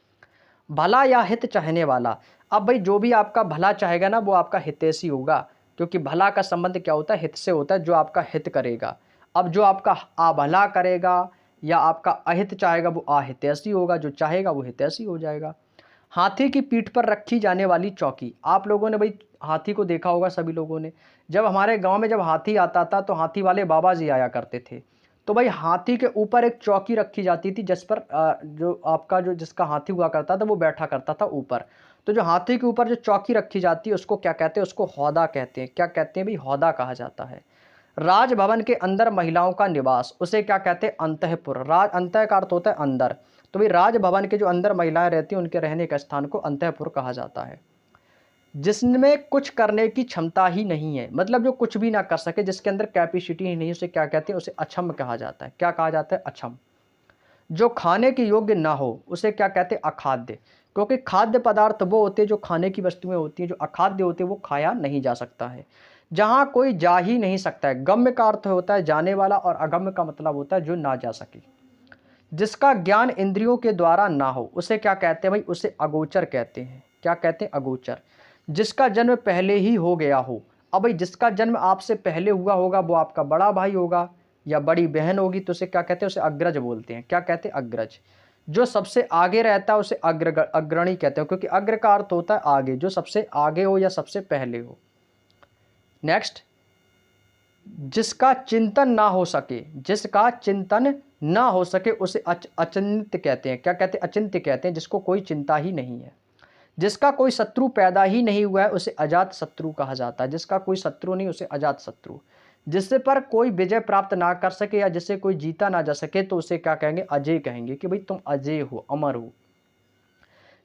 भला या हित चाहने वाला, अब भाई जो भी आपका भला चाहेगा ना वो आपका हितैषी होगा, क्योंकि भला का संबंध क्या होता है? हित से होता है, जो आपका हित करेगा। अब जो आपका अभला करेगा या आपका अहित चाहेगा वो अहितैषी होगा, जो चाहेगा वो हितैषी हो जाएगा। हाथी की पीठ पर रखी जाने वाली चौकी, आप लोगों ने भाई हाथी को देखा होगा सभी लोगों ने। जब हमारे गांव में जब हाथी आता था तो हाथी वाले बाबा जी आया करते थे, तो भाई हाथी के ऊपर एक चौकी रखी जाती थी जिस पर जो आपका जो जिसका हाथी हुआ करता था वो बैठा करता था ऊपर। तो जो हाथी के ऊपर जो चौकी रखी जाती है उसको क्या कहते हैं? उसको हौदा कहते हैं। क्या कहते हैं भाई? हौदा कहा जाता है। राजभवन के अंदर महिलाओं का निवास, उसे क्या कहते हैं? अंतःपुर। राज अंतः का अर्थ होता है अंदर, तो भाई राजभवन के जो अंदर महिलाएं रहती हैं उनके रहने का स्थान को अंतःपुर कहा जाता है। जिसमें कुछ करने की क्षमता ही नहीं है, मतलब जो कुछ भी ना कर सके, जिसके अंदर कैपेसिटी ही नहीं, उसे क्या कहते हैं? उसे अक्षम कहा जाता है। क्या कहा जाता है? अक्षम। जो खाने के योग्य ना हो उसे क्या कहते हैं? अखाद्य। क्योंकि खाद्य पदार्थ वो होते हैं जो खाने की वस्तुएं होती हैं, जो अखाद्य होते हैं वो खाया नहीं जा सकता है। जहां कोई जा ही नहीं सकता है, गम्य का अर्थ होता है जाने वाला और अगम्य का मतलब होता है जो ना जा सके। जिसका ज्ञान इंद्रियों के द्वारा ना हो उसे क्या कहते हैं भाई? उसे अगोचर कहते हैं। क्या कहते हैं? अगोचर। जिसका जन्म पहले ही हो गया हो। अब भाई जिसका जन्म आपसे पहले हुआ होगा वो आपका बड़ा भाई होगा या बड़ी बहन होगी, तो उसे क्या कहते हैं? उसे अग्रज बोलते हैं। क्या कहते हैं? अग्रज। जो सबसे आगे रहता है उसे अग्रणी कहते हैं, क्योंकि अग्र का अर्थ होता है आगे, जो सबसे आगे हो या सबसे पहले हो। नेक्स्ट, जिसका चिंतन ना हो सके, जिसका चिंतन ना हो सके उसे अचिंत्य कहते हैं। क्या कहते हैं? अचिंत्य कहते हैं, जिसको कोई चिंता ही नहीं है। जिसका कोई शत्रु पैदा ही नहीं हुआ है उसे अजात शत्रु कहा जाता है। जिसका कोई शत्रु नहीं उसे अजात शत्रु। जिससे पर कोई विजय प्राप्त ना कर सके या जिससे कोई जीता ना जा सके तो उसे क्या कहेंगे? अजय कहेंगे, कि भाई तुम अजय हो, अमर हो।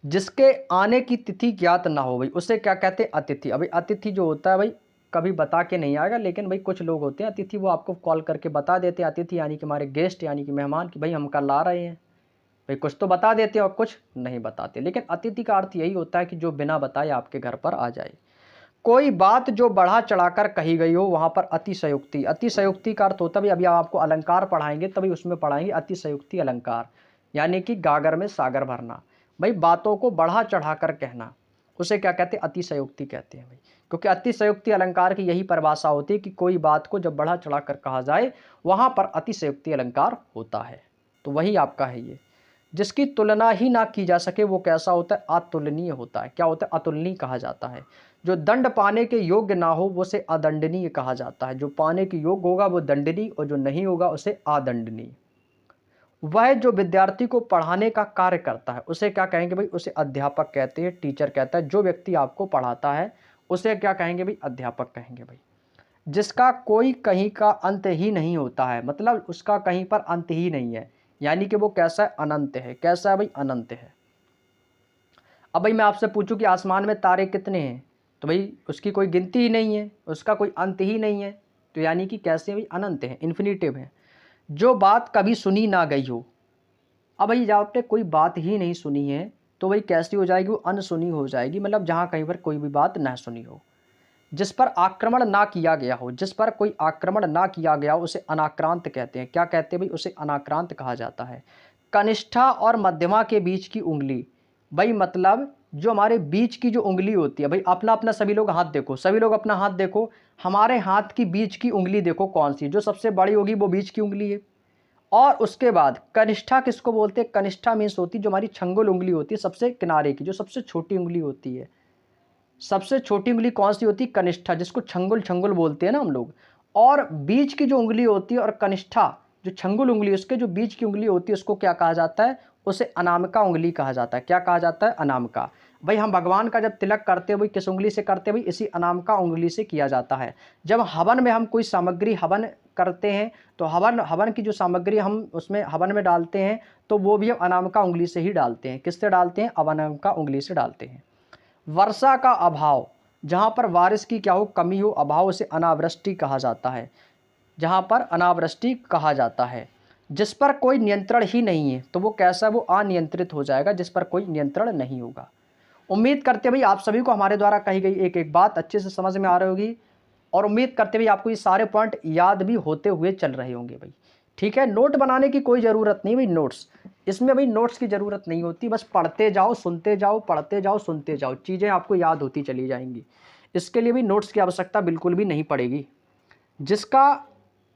जिसके आने की तिथि ज्ञात ना हो भाई उसे क्या कहते हैं? अतिथि। अभी अतिथि जो होता है भाई कभी बता के नहीं आएगा, लेकिन भाई कुछ लोग होते हैं अतिथि, वो आपको कॉल करके बता देते हैं। अतिथि यानी कि हमारे गेस्ट यानी कि मेहमान, कि भाई हम कल आ रहे हैं। भाई कुछ तो बता देते हैं और कुछ नहीं बताते, लेकिन अतिथि का अर्थ यही होता है कि जो बिना बताए आपके घर पर आ जाए। कोई बात जो बढ़ा चढ़ाकर कही गई हो वहां पर अतिशयोक्ति। अतिशयोक्ति का अर्थ होता है, अभी आपको अलंकार पढ़ाएंगे तभी उसमें पढ़ाएंगे अतिशयोक्ति अलंकार, यानी कि गागर में सागर भरना। भाई बातों को बढ़ा चढ़ाकर कहना, उसे क्या कहते हैं? अतिशयोक्ति कहते हैं भाई। क्योंकि अतिशयोक्ति अलंकार की यही परिभाषा होती है कि कोई बात को जब बढ़ा चढ़ाकर कहा जाए वहां पर अतिशयोक्ति अलंकार होता है। तो वही आपका है ये। जिसकी तुलना ही ना की जा सके वो कैसा होता है? अतुलनीय होता है। क्या होता है? अतुलनीय कहा जाता है। जो दंड पाने के योग्य ना हो वो उसे अदंडनीय कहा जाता है। जो पाने के योग्य होगा वो दंडनीय और जो नहीं होगा उसे अदंडनीय। वह जो विद्यार्थी को पढ़ाने का कार्य करता है उसे क्या कहेंगे भाई? उसे अध्यापक कहते हैं, टीचर कहता है। जो व्यक्ति आपको पढ़ाता है उसे क्या कहेंगे भाई? अध्यापक कहेंगे भाई। जिसका कोई कहीं का अंत ही नहीं होता है, मतलब उसका कहीं पर अंत ही नहीं है, यानी कि वो कैसा है? अनंत है। कैसा है भाई? अनंत है। अब भाई मैं आपसे पूछूं कि आसमान में तारे कितने हैं, तो भाई उसकी कोई गिनती ही नहीं है, उसका कोई अंत ही नहीं है, तो यानी कि कैसे भाई? अनंत है, इन्फिनिटिव है। जो बात कभी सुनी ना गई हो। अब भाई जब आपने कोई बात ही नहीं सुनी है तो भाई कैसी हो जाएगी? वो अनसुनी हो जाएगी, मतलब जहाँ कहीं पर कोई भी बात ना सुनी हो। जिस पर आक्रमण ना किया गया हो, जिस पर कोई आक्रमण ना किया गया हो उसे अनाक्रांत कहते हैं। क्या कहते हैं भाई? उसे अनाक्रांत कहा जाता है। कनिष्ठा और मध्यमा के बीच की उंगली, भाई मतलब जो हमारे बीच की जो उंगली होती है, भाई अपना अपना सभी लोग हाथ देखो, सभी लोग अपना हाथ देखो। हमारे हाथ की बीच की उंगली देखो कौन सी, जो सबसे बड़ी होगी वो बीच की उंगली है। और उसके बाद कनिष्ठा किसको बोलते हैं? कनिष्ठा मीन्स होती है जो हमारी छंगुल उंगली होती है, सबसे किनारे की, जो सबसे छोटी उंगली होती है। सबसे छोटी उंगली कौन सी होती है? कनिष्ठा, जिसको छंगुल छंगुल बोलते हैं ना हम लोग। और बीच की जो उंगली होती है और कनिष्ठा जो छंगुल उंगली, उसके जो बीच की उंगली होती है उसको क्या कहा जाता है? उसे अनामिका उंगली कहा जाता है। क्या कहा जाता है? अनामिका। भाई हम भगवान का जब तिलक करते हैं भाई किस उंगली से करते हैं? भाई इसी अनामिका उंगली से किया जाता है। जब हवन में हम कोई सामग्री हवन करते हैं तो हवन हवन की जो सामग्री हम उसमें हवन में डालते हैं तो वो भी हम अनामिका उंगली से ही डालते हैं। किससे डालते हैं? अनामिका उंगली से डालते हैं। वर्षा का अभाव, जहाँ पर बारिश की क्या हो? कमी हो, अभाव, उसे अनावृष्टि कहा जाता है। जहाँ पर अनावृष्टि कहा जाता है। जिस पर कोई नियंत्रण ही नहीं है तो वो कैसा है? वो अनियंत्रित हो जाएगा, जिस पर कोई नियंत्रण नहीं होगा। उम्मीद करते भाई आप सभी को हमारे द्वारा कही गई एक एक बात अच्छे से समझ में आ रही होगी, और उम्मीद करते भाई आपको ये सारे पॉइंट याद भी होते हुए चल रहे होंगे भाई। ठीक है, नोट बनाने की कोई ज़रूरत नहीं भाई। नोट्स इसमें भाई नोट्स की ज़रूरत नहीं होती, बस पढ़ते जाओ सुनते जाओ, पढ़ते जाओ सुनते जाओ, चीज़ें आपको याद होती चली जाएंगी। इसके लिए भी नोट्स की आवश्यकता बिल्कुल भी नहीं पड़ेगी। जिसका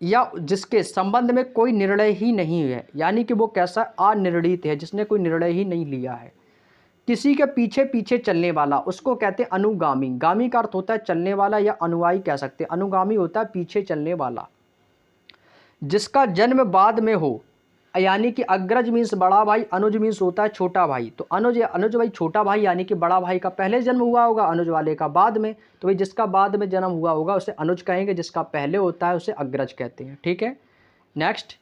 या जिसके संबंध में कोई निर्णय ही नहीं है, यानी कि वो कैसा? अनिर्णित है, जिसने कोई निर्णय ही नहीं लिया है। किसी के पीछे पीछे चलने वाला उसको कहते हैं अनुगामी। गामी का अर्थ होता है चलने वाला या अनुयायी कह सकते हैं, अनुगामी होता है पीछे चलने वाला। जिसका जन्म बाद में हो, यानी कि अग्रज मीन्स बड़ा भाई, अनुज मीन्स होता है छोटा भाई। तो अनुज अनुज भाई छोटा भाई, यानी कि बड़ा भाई का पहले जन्म हुआ होगा, अनुज वाले का बाद में। तो भाई जिसका बाद में जन्म हुआ होगा उसे अनुज कहेंगे, जिसका पहले होता है उसे अग्रज कहते हैं। ठीक है, नेक्स्ट,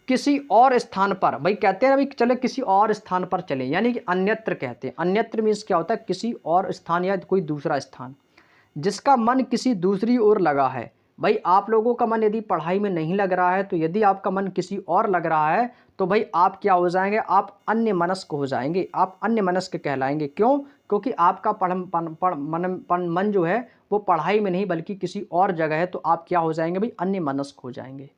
किसी और स्थान पर, भाई कहते हैं ना भाई चले किसी और स्थान पर चले, यानी कि अन्यत्र कहते हैं। अन्यत्र मीन्स क्या होता है, किसी और स्थान या कोई दूसरा स्थान। जिसका मन किसी दूसरी ओर लगा है, भाई आप लोगों का मन यदि पढ़ाई में नहीं लग रहा है, तो यदि आपका मन किसी और लग रहा है तो भाई आप क्या हो जाएंगे, आप अन्य मनस्क हो जाएंगे, आप अन्य मनस्क कहलाएंगे। क्यों? क्योंकि आपका मन जो है वो पढ़ाई में नहीं बल्कि किसी और जगह है, तो आप क्या हो जाएंगे भाई, अन्य मनस्क हो जाएंगे।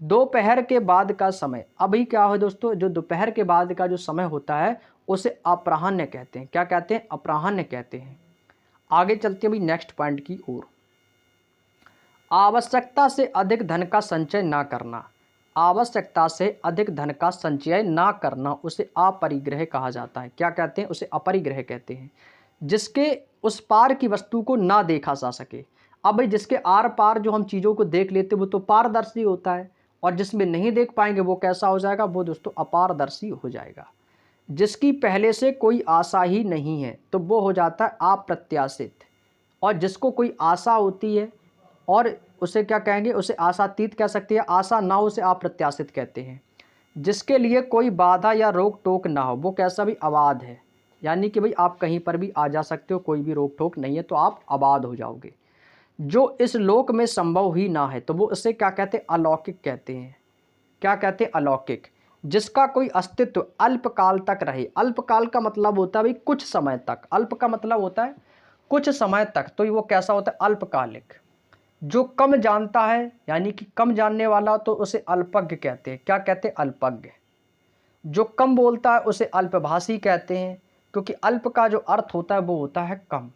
दोपहर के बाद का समय, अभी क्या हो दोस्तों, जो दोपहर के बाद का जो समय होता है उसे अपराह्न कहते हैं। क्या कहते हैं? अपराह्न कहते हैं। आगे चलते हैं भाई नेक्स्ट पॉइंट की ओर। आवश्यकता से अधिक धन का संचय ना करना, आवश्यकता से अधिक धन का संचय ना करना उसे अपरिग्रह कहा जाता है। क्या कहते हैं? उसे अपरिग्रह कहते हैं। जिसके उस पार की वस्तु को ना देखा जा सके। अब भाई जिसके आर पार जो हम चीज़ों को देख लेते वो तो पारदर्शी होता है, और जिसमें नहीं देख पाएंगे वो कैसा हो जाएगा, वो दोस्तों अपारदर्शी हो जाएगा। जिसकी पहले से कोई आशा ही नहीं है तो वो हो जाता है अप्रत्याशित। और जिसको कोई आशा होती है और उसे क्या कहेंगे, उसे आशातीत कह सकते हैं, आशा ना हो उसे अप्रत्याशित कहते हैं। जिसके लिए कोई बाधा या रोक टोक ना हो वो कैसा भी अबाध है, यानी कि भाई आप कहीं पर भी आ जा सकते हो, कोई भी रोक टोक नहीं है तो आप आबाद हो जाओगे। जो इस लोक में संभव ही ना है तो वो उसे क्या कहते हैं, अलौकिक कहते हैं। क्या कहते हैं? अलौकिक। जिसका कोई अस्तित्व अल्पकाल तक रहे, अल्पकाल का मतलब होता है भाई कुछ समय तक, अल्प का मतलब होता है कुछ समय तक, तो वो कैसा होता है, अल्पकालिक। जो कम जानता है यानी कि कम जानने वाला तो उसे अल्पज्ञ कहते हैं। क्या कहते हैं? अल्पज्ञ। जो कम बोलता है उसे अल्पभाषी कहते हैं, क्योंकि अल्प का जो अर्थ होता है वो होता है कम।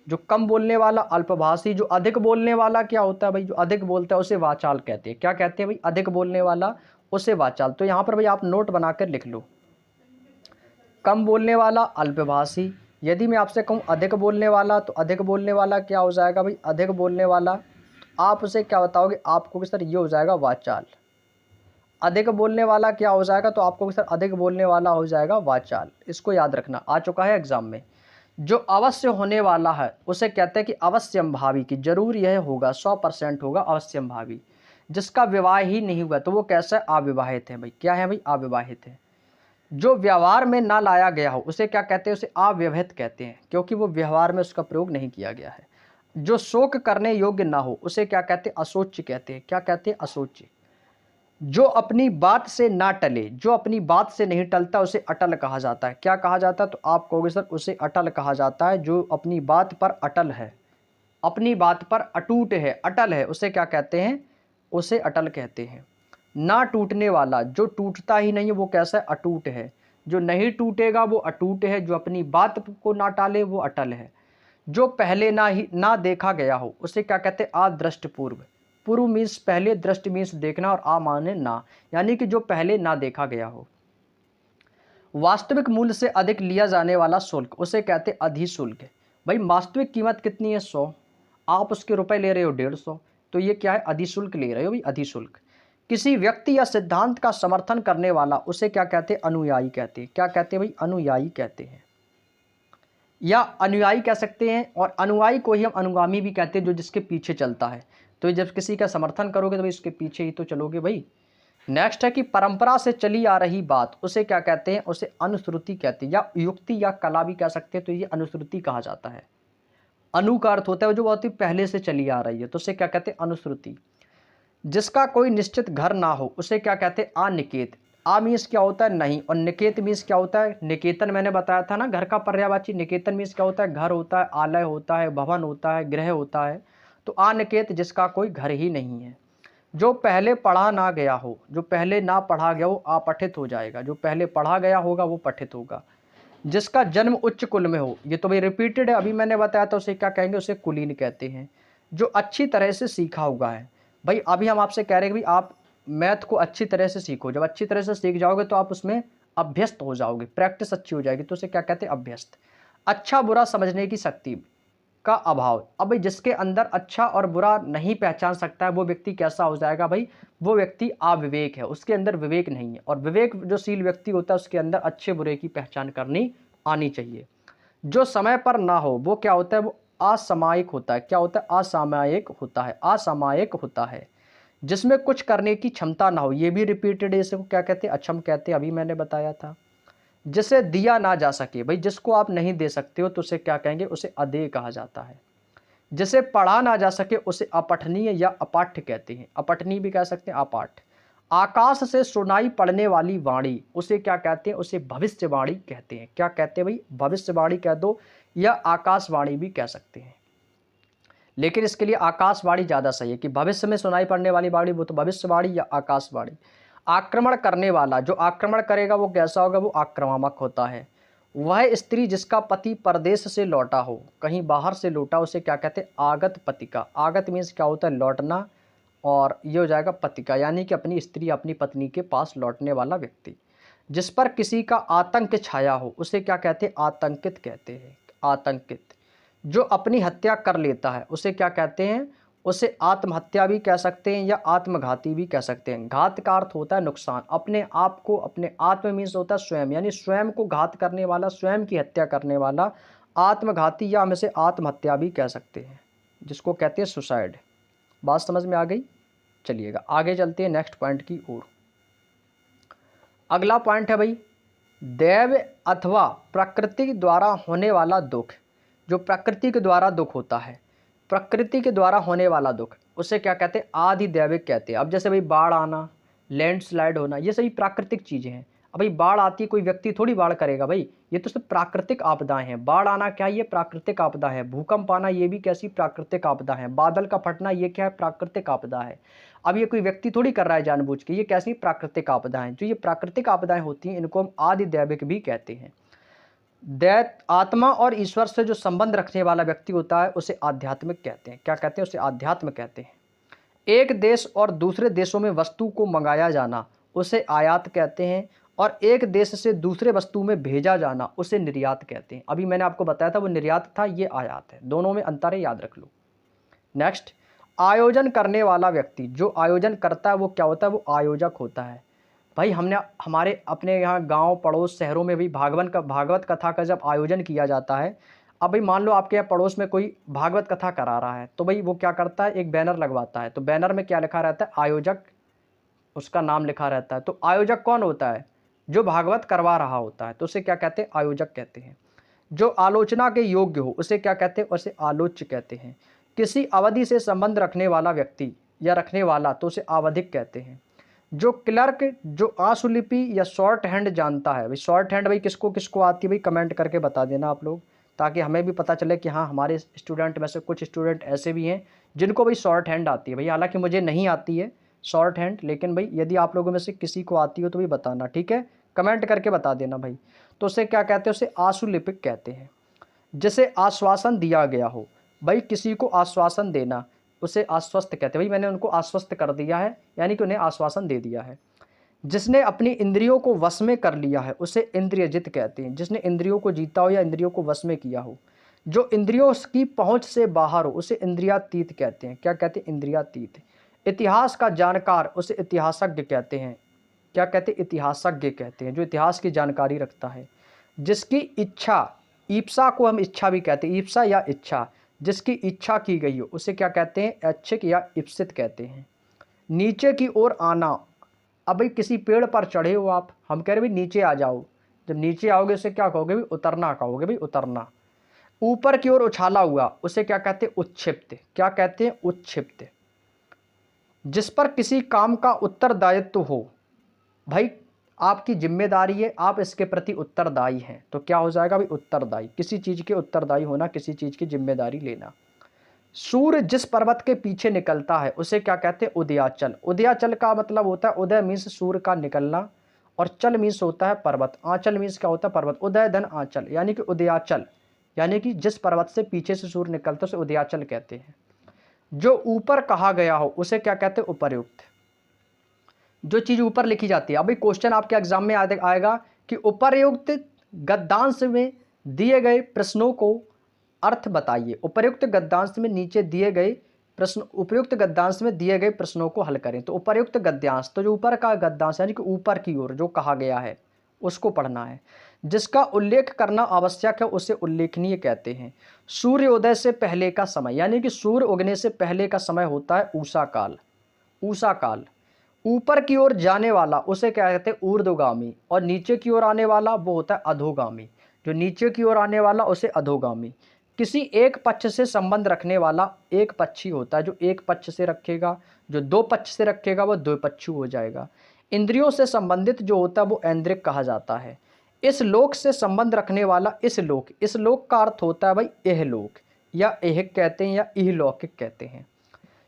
जो कम बोलने वाला अल्पभाषी, जो अधिक बोलने वाला क्या होता है भाई, जो अधिक बोलता है उसे वाचाल कहते हैं। क्या कहते हैं भाई? अधिक बोलने वाला उसे वाचाल। तो यहाँ पर भाई आप नोट बनाकर लिख लो, कम बोलने वाला अल्पभाषी। यदि मैं आपसे कहूँ अधिक बोलने वाला, तो अधिक बोलने वाला क्या हो जाएगा भाई, अधिक बोलने वाला आप उसे क्या बताओगे, आपको कि सर ये हो जाएगा वाचाल। अधिक बोलने वाला क्या हो जाएगा, तो आपको सर अधिक बोलने वाला हो जाएगा वाचाल। इसको याद रखना, आ चुका है एग्जाम में। जो अवश्य होने वाला है उसे कहते हैं कि अवश्यंभावी, की जरूर यह होगा, 100% होगा, अवश्यंभावी। जिसका विवाह ही नहीं हुआ तो वो कैसा है, अविवाहित है। भाई क्या है भाई, अविवाहित है। जो व्यवहार में ना लाया गया हो उसे क्या कहते हैं, उसे अव्यवहित कहते हैं, क्योंकि वो व्यवहार में उसका प्रयोग नहीं किया गया है। जो शोक करने योग्य ना हो उसे क्या कहते हैं, अशोच्य कहते हैं। क्या कहते हैं? अशोच्य। जो अपनी बात से ना टले, जो अपनी बात से नहीं टलता उसे अटल कहा जाता है। क्या कहा जाता है? तो आप कहोगे सर उसे अटल कहा जाता है। जो अपनी बात पर अटल है, अपनी बात पर अटूट है, अटल है, उसे क्या कहते हैं, उसे अटल कहते हैं। ना टूटने वाला, जो टूटता ही नहीं है वो कैसा है, अटूट है। जो नहीं टूटेगा वो अटूट है। जो अपनी बात को ना टाले वो अटल है। जो पहले ना देखा गया हो उसे क्या कहते हैं, अदृष्ट पूर्व। पूर्व मीन्स पहले, दृष्ट मीन्स देखना, और आ माने ना, यानी कि जो पहले ना देखा गया हो। वास्तविक मूल्य से अधिक लिया जाने वाला शुल्क उसे कहते हैं अधिशुल्क। भाई वास्तविक कीमत कितनी है, 100, आप उसके रुपए ले रहे हो 150, तो ये क्या है, अधिशुल्क ले रहे हो भाई, अधिशुल्क। किसी व्यक्ति या सिद्धांत का समर्थन करने वाला उसे क्या कहते हैं, अनुयायी कहते हैं। क्या कहते हैं भाई, अनुयायी कहते हैं, या अनुयायी कह सकते हैं। और अनुयायी को ही हम अनुगामी भी कहते हैं, जो जिसके पीछे चलता है। तो जब किसी का समर्थन करोगे तो भाई उसके पीछे ही तो चलोगे भाई। नेक्स्ट है कि परंपरा से चली आ रही बात उसे क्या कहते हैं, उसे अनुश्रुति कहते हैं, या युक्ति या कला भी कह सकते हैं। तो ये अनुश्रुति कहा जाता है। अनु का अर्थ होता है जो बहुत ही पहले से चली आ रही है, तो उसे क्या कहते हैं, अनुश्रुति। जिसका कोई निश्चित घर ना हो उसे क्या कहते हैं, अनिकेत। आ मीन्स क्या होता है, नहीं, और निकेत मीन्स क्या होता है, निकेतन। मैंने बताया था ना घर का पर्यायवाची। निकेतन मीन्स क्या होता है, घर होता है, आलय होता है, भवन होता है, गृह होता है। तो अनिकेत, जिसका कोई घर ही नहीं है। जो पहले पढ़ा ना गया हो, जो पहले ना पढ़ा गया हो अपठित हो जाएगा। जो पहले पढ़ा गया होगा वो पठित होगा। जिसका जन्म उच्च कुल में हो, ये तो भाई रिपीटेड है, अभी मैंने बताया था, उसे क्या कहेंगे, उसे कुलीन कहते हैं। जो अच्छी तरह से सीखा हुआ है। भाई अभी हम आपसे कह रहे हैं कि भाई आप मैथ को अच्छी तरह से सीखो। जब अच्छी तरह से सीख जाओगे तो आप उसमें अभ्यस्त हो जाओगे, प्रैक्टिस अच्छी हो जाएगी, तो उसे क्या कहते हैं, अभ्यस्त। अच्छा बुरा समझने की शक्ति का अभाव। अब भाई जिसके अंदर अच्छा और बुरा नहीं पहचान सकता है वो व्यक्ति कैसा हो जाएगा भाई, वो व्यक्ति अविवेक है, उसके अंदर विवेक नहीं है। और विवेक जो शील व्यक्ति होता है उसके अंदर अच्छे बुरे की पहचान करनी आनी चाहिए। जो समय पर ना हो वो क्या होता है, वो असामयिक होता है। क्या होता है, असामयिक होता है, असामयिक होता है। जिसमें कुछ करने की क्षमता ना हो, ये भी रिपीटेड है, इसको क्या कहते हैं? अक्षम कहते हैं, अभी मैंने बताया था। जिसे दिया ना जा सके, भाई जिसको आप नहीं दे सकते हो तो उसे क्या कहेंगे? उसे अदेय कहा जाता है। जिसे पढ़ा ना जा सके उसे अपठनीय या अपाठ्य कहते हैं। अपठनीय भी कह सकते हैं, अपाठ्य। आकाश से सुनाई पड़ने वाली वाणी, उसे क्या कहते हैं? उसे भविष्यवाणी कहते हैं। क्या कहते हैं भाई? भविष्यवाणी कह दो या आकाशवाणी भी कह सकते हैं, लेकिन इसके लिए आकाशवाणी ज़्यादा सही है कि भविष्य में सुनाई पड़ने वाली वाणी वो तो भविष्यवाणी या आकाशवाणी। आक्रमण करने वाला, जो आक्रमण करेगा वो कैसा होगा? वो आक्रामक होता है। वह स्त्री जिसका पति परदेश से लौटा हो, कहीं बाहर से लौटा, उसे क्या कहते हैं? आगत पतिका। आगत मीन्स क्या होता है? लौटना, और ये हो जाएगा पतिका, यानी कि अपनी स्त्री, अपनी पत्नी के पास लौटने वाला व्यक्ति। जिस पर किसी का आतंक छाया हो उसे क्या कहते हैं? आतंकित कहते हैं। आतंकित। जो अपनी हत्या कर लेता है उसे क्या कहते हैं? उसे आत्महत्या भी कह सकते हैं या आत्मघाती भी कह सकते हैं। घात का अर्थ होता है नुकसान। अपने आप को, अपने आत्म मीन्स होता है स्वयं, यानी स्वयं को घात करने वाला, स्वयं की हत्या करने वाला आत्मघाती, या हम इसे आत्महत्या भी कह सकते हैं, जिसको कहते हैं सुसाइड। बात समझ में आ गई? चलिएगा आगे चलते हैं नेक्स्ट पॉइंट की ओर। अगला पॉइंट है भाई, दैव अथवा प्रकृति द्वारा होने वाला दुख। जो प्रकृति के द्वारा दुख होता है, प्रकृति के द्वारा होने वाला दुख, उसे क्या कहते हैं? आधिदैविक कहते हैं। अब जैसे भाई बाढ़ आना, लैंडस्लाइड होना, ये सभी प्राकृतिक चीज़ें हैं। अब भाई बाढ़ आती है, कोई व्यक्ति थोड़ी बाढ़ करेगा भाई, ये तो सब प्राकृतिक आपदाएं हैं। बाढ़ आना क्या? ये प्राकृतिक आपदा है। भूकंप आना ये भी कैसी? प्राकृतिक आपदा है। बादल का फटना ये क्या है? प्राकृतिक आपदा है। अब ये कोई व्यक्ति थोड़ी कर रहा है जानबूझ के, ये कैसी? प्राकृतिक आपदाएं। जो ये प्राकृतिक आपदाएं होती हैं इनको हम आधिदैविक भी कहते हैं। दैत आत्मा और ईश्वर से जो संबंध रखने वाला व्यक्ति होता है उसे आध्यात्मिक कहते हैं। क्या कहते हैं? उसे आध्यात्म कहते हैं। एक देश और दूसरे देशों में वस्तु को मंगाया जाना उसे आयात कहते हैं, और एक देश से दूसरे वस्तु में भेजा जाना उसे निर्यात कहते हैं। अभी मैंने आपको बताया था वो निर्यात था, ये आयात है, दोनों में अंतर है, याद रख लो। नेक्स्ट, आयोजन करने वाला व्यक्ति। जो आयोजन करता है वो क्या होता है? वो आयोजक होता है। भाई हमने हमारे अपने यहाँ गांव पड़ोस शहरों में भी भागवत कथा का जब आयोजन किया जाता है, अब भाई मान लो आपके यहाँ पड़ोस में कोई भागवत कथा करा रहा है, तो भाई वो क्या करता है? एक बैनर लगवाता है। तो बैनर में क्या लिखा रहता है? आयोजक, उसका नाम लिखा रहता है। तो आयोजक कौन होता है? जो भागवत करवा रहा होता है, तो उसे क्या कहते हैं? आयोजक कहते हैं। जो आलोचना के योग्य हो उसे क्या कहते हैं? उसे आलोच्य कहते हैं। किसी अवधि से संबंध रखने वाला व्यक्ति या रखने वाला तो उसे आवधिक कहते हैं। जो क्लर्क, जो आशुलिपि या शॉर्ट हैंड जानता है, भाई शॉर्ट हैंड भाई किसको किसको आती है भाई? कमेंट करके बता देना आप लोग, ताकि हमें भी पता चले कि हाँ हमारे स्टूडेंट में से कुछ स्टूडेंट ऐसे भी हैं जिनको भाई शॉर्ट हैंड आती है। भाई हालांकि मुझे नहीं आती है शॉर्ट हैंड, लेकिन भाई यदि आप लोगों में से किसी को आती हो तो भाई बताना, ठीक है? कमेंट करके बता देना भाई। तो उसे क्या कहते हैं? उसे आशुलिपिक कहते हैं। जिसे आश्वासन दिया गया हो, भाई किसी को आश्वासन देना उसे आश्वस्त कहते हैं। भाई मैंने उनको आश्वस्त कर दिया है, यानी कि उन्हें आश्वासन दे दिया है। जिसने अपनी इंद्रियों को वश में कर लिया है उसे इंद्रियजित कहते हैं। जिसने इंद्रियों को जीता हो या इंद्रियों को वश में किया हो। जो इंद्रियों की पहुंच से बाहर हो उसे इंद्रियातीत कहते हैं। क्या कहते हैं? इंद्रियातीत। इतिहास का जानकार उसे इतिहासज्ञ कहते हैं। क्या कहते हैं? इतिहासज्ञ कहते हैं, जो इतिहास की जानकारी रखता है। जिसकी इच्छा, ईप्सा को हम इच्छा भी कहते हैं, ईप्सा या इच्छा, जिसकी इच्छा की गई हो उसे क्या कहते हैं? ऐच्छिक या इप्सित कहते हैं। नीचे की ओर आना, अब भाई किसी पेड़ पर चढ़े हो आप, हम कह रहे भाई नीचे आ जाओ, जब नीचे आओगे उसे क्या कहोगे भाई? उतरना कहोगे भाई, उतरना। ऊपर की ओर उछाला हुआ उसे क्या कहते हैं? उच्छिप्त। क्या कहते हैं? उच्छिप्त। जिस पर किसी काम का उत्तरदायित्व हो, भाई आपकी जिम्मेदारी है, आप इसके प्रति उत्तरदायी हैं, तो क्या हो जाएगा भाई? उत्तरदायी। किसी चीज़ के उत्तरदायी होना, किसी चीज़ की जिम्मेदारी लेना। सूर्य जिस पर्वत के पीछे निकलता है उसे क्या कहते हैं? उदयाचल। उदयाचल का मतलब होता है, उदय मीन्स सूर्य का निकलना, और चल मीन्स होता है पर्वत। आंचल मीन्स क्या होता है? पर्वत। उदय धन आंचल, यानी कि उदयाचल, यानी कि जिस पर्वत से पीछे से सूर्य निकलता है उसे उदयाचल कहते हैं। जो ऊपर कहा गया हो उसे क्या कहते हैं? उपर्युक्त। जो चीज़ ऊपर लिखी जाती है, अभी क्वेश्चन आपके एग्जाम में आएगा कि उपर्युक्त गद्यांश में दिए गए प्रश्नों को अर्थ बताइए। उपर्युक्त गद्यांश में नीचे दिए गए प्रश्न, उपयुक्त गद्यांश में दिए गए प्रश्नों को हल करें। तो उपर्युक्त गद्यांश, तो जो ऊपर का गद्यांश यानी कि ऊपर की ओर जो कहा गया है उसको पढ़ना है। जिसका उल्लेख करना आवश्यक है उसे उल्लेखनीय कहते हैं। सूर्योदय से पहले का समय, यानी कि सूर्य उगने से पहले का समय होता है उषा काल। ऊषा काल। ऊपर की ओर जाने वाला उसे क्या कहते हैं, ऊर्ध्वगामी, और नीचे की ओर आने वाला वो होता है अधोगामी। जो नीचे की ओर आने वाला उसे अधोगामी। किसी एक पक्ष से संबंध रखने वाला एक पक्षी होता है। जो एक पक्ष से रखेगा, जो दो पक्ष से रखेगा वो दो पक्षी हो जाएगा। इंद्रियों से संबंधित जो होता है वो ऐन्द्रिक कहा जाता है। इस लोक से संबंध रखने वाला इस लोक, इस लोक का अर्थ होता है भाई यह लोक, या ऐहिक कहते हैं या इहलौकिक कहते हैं।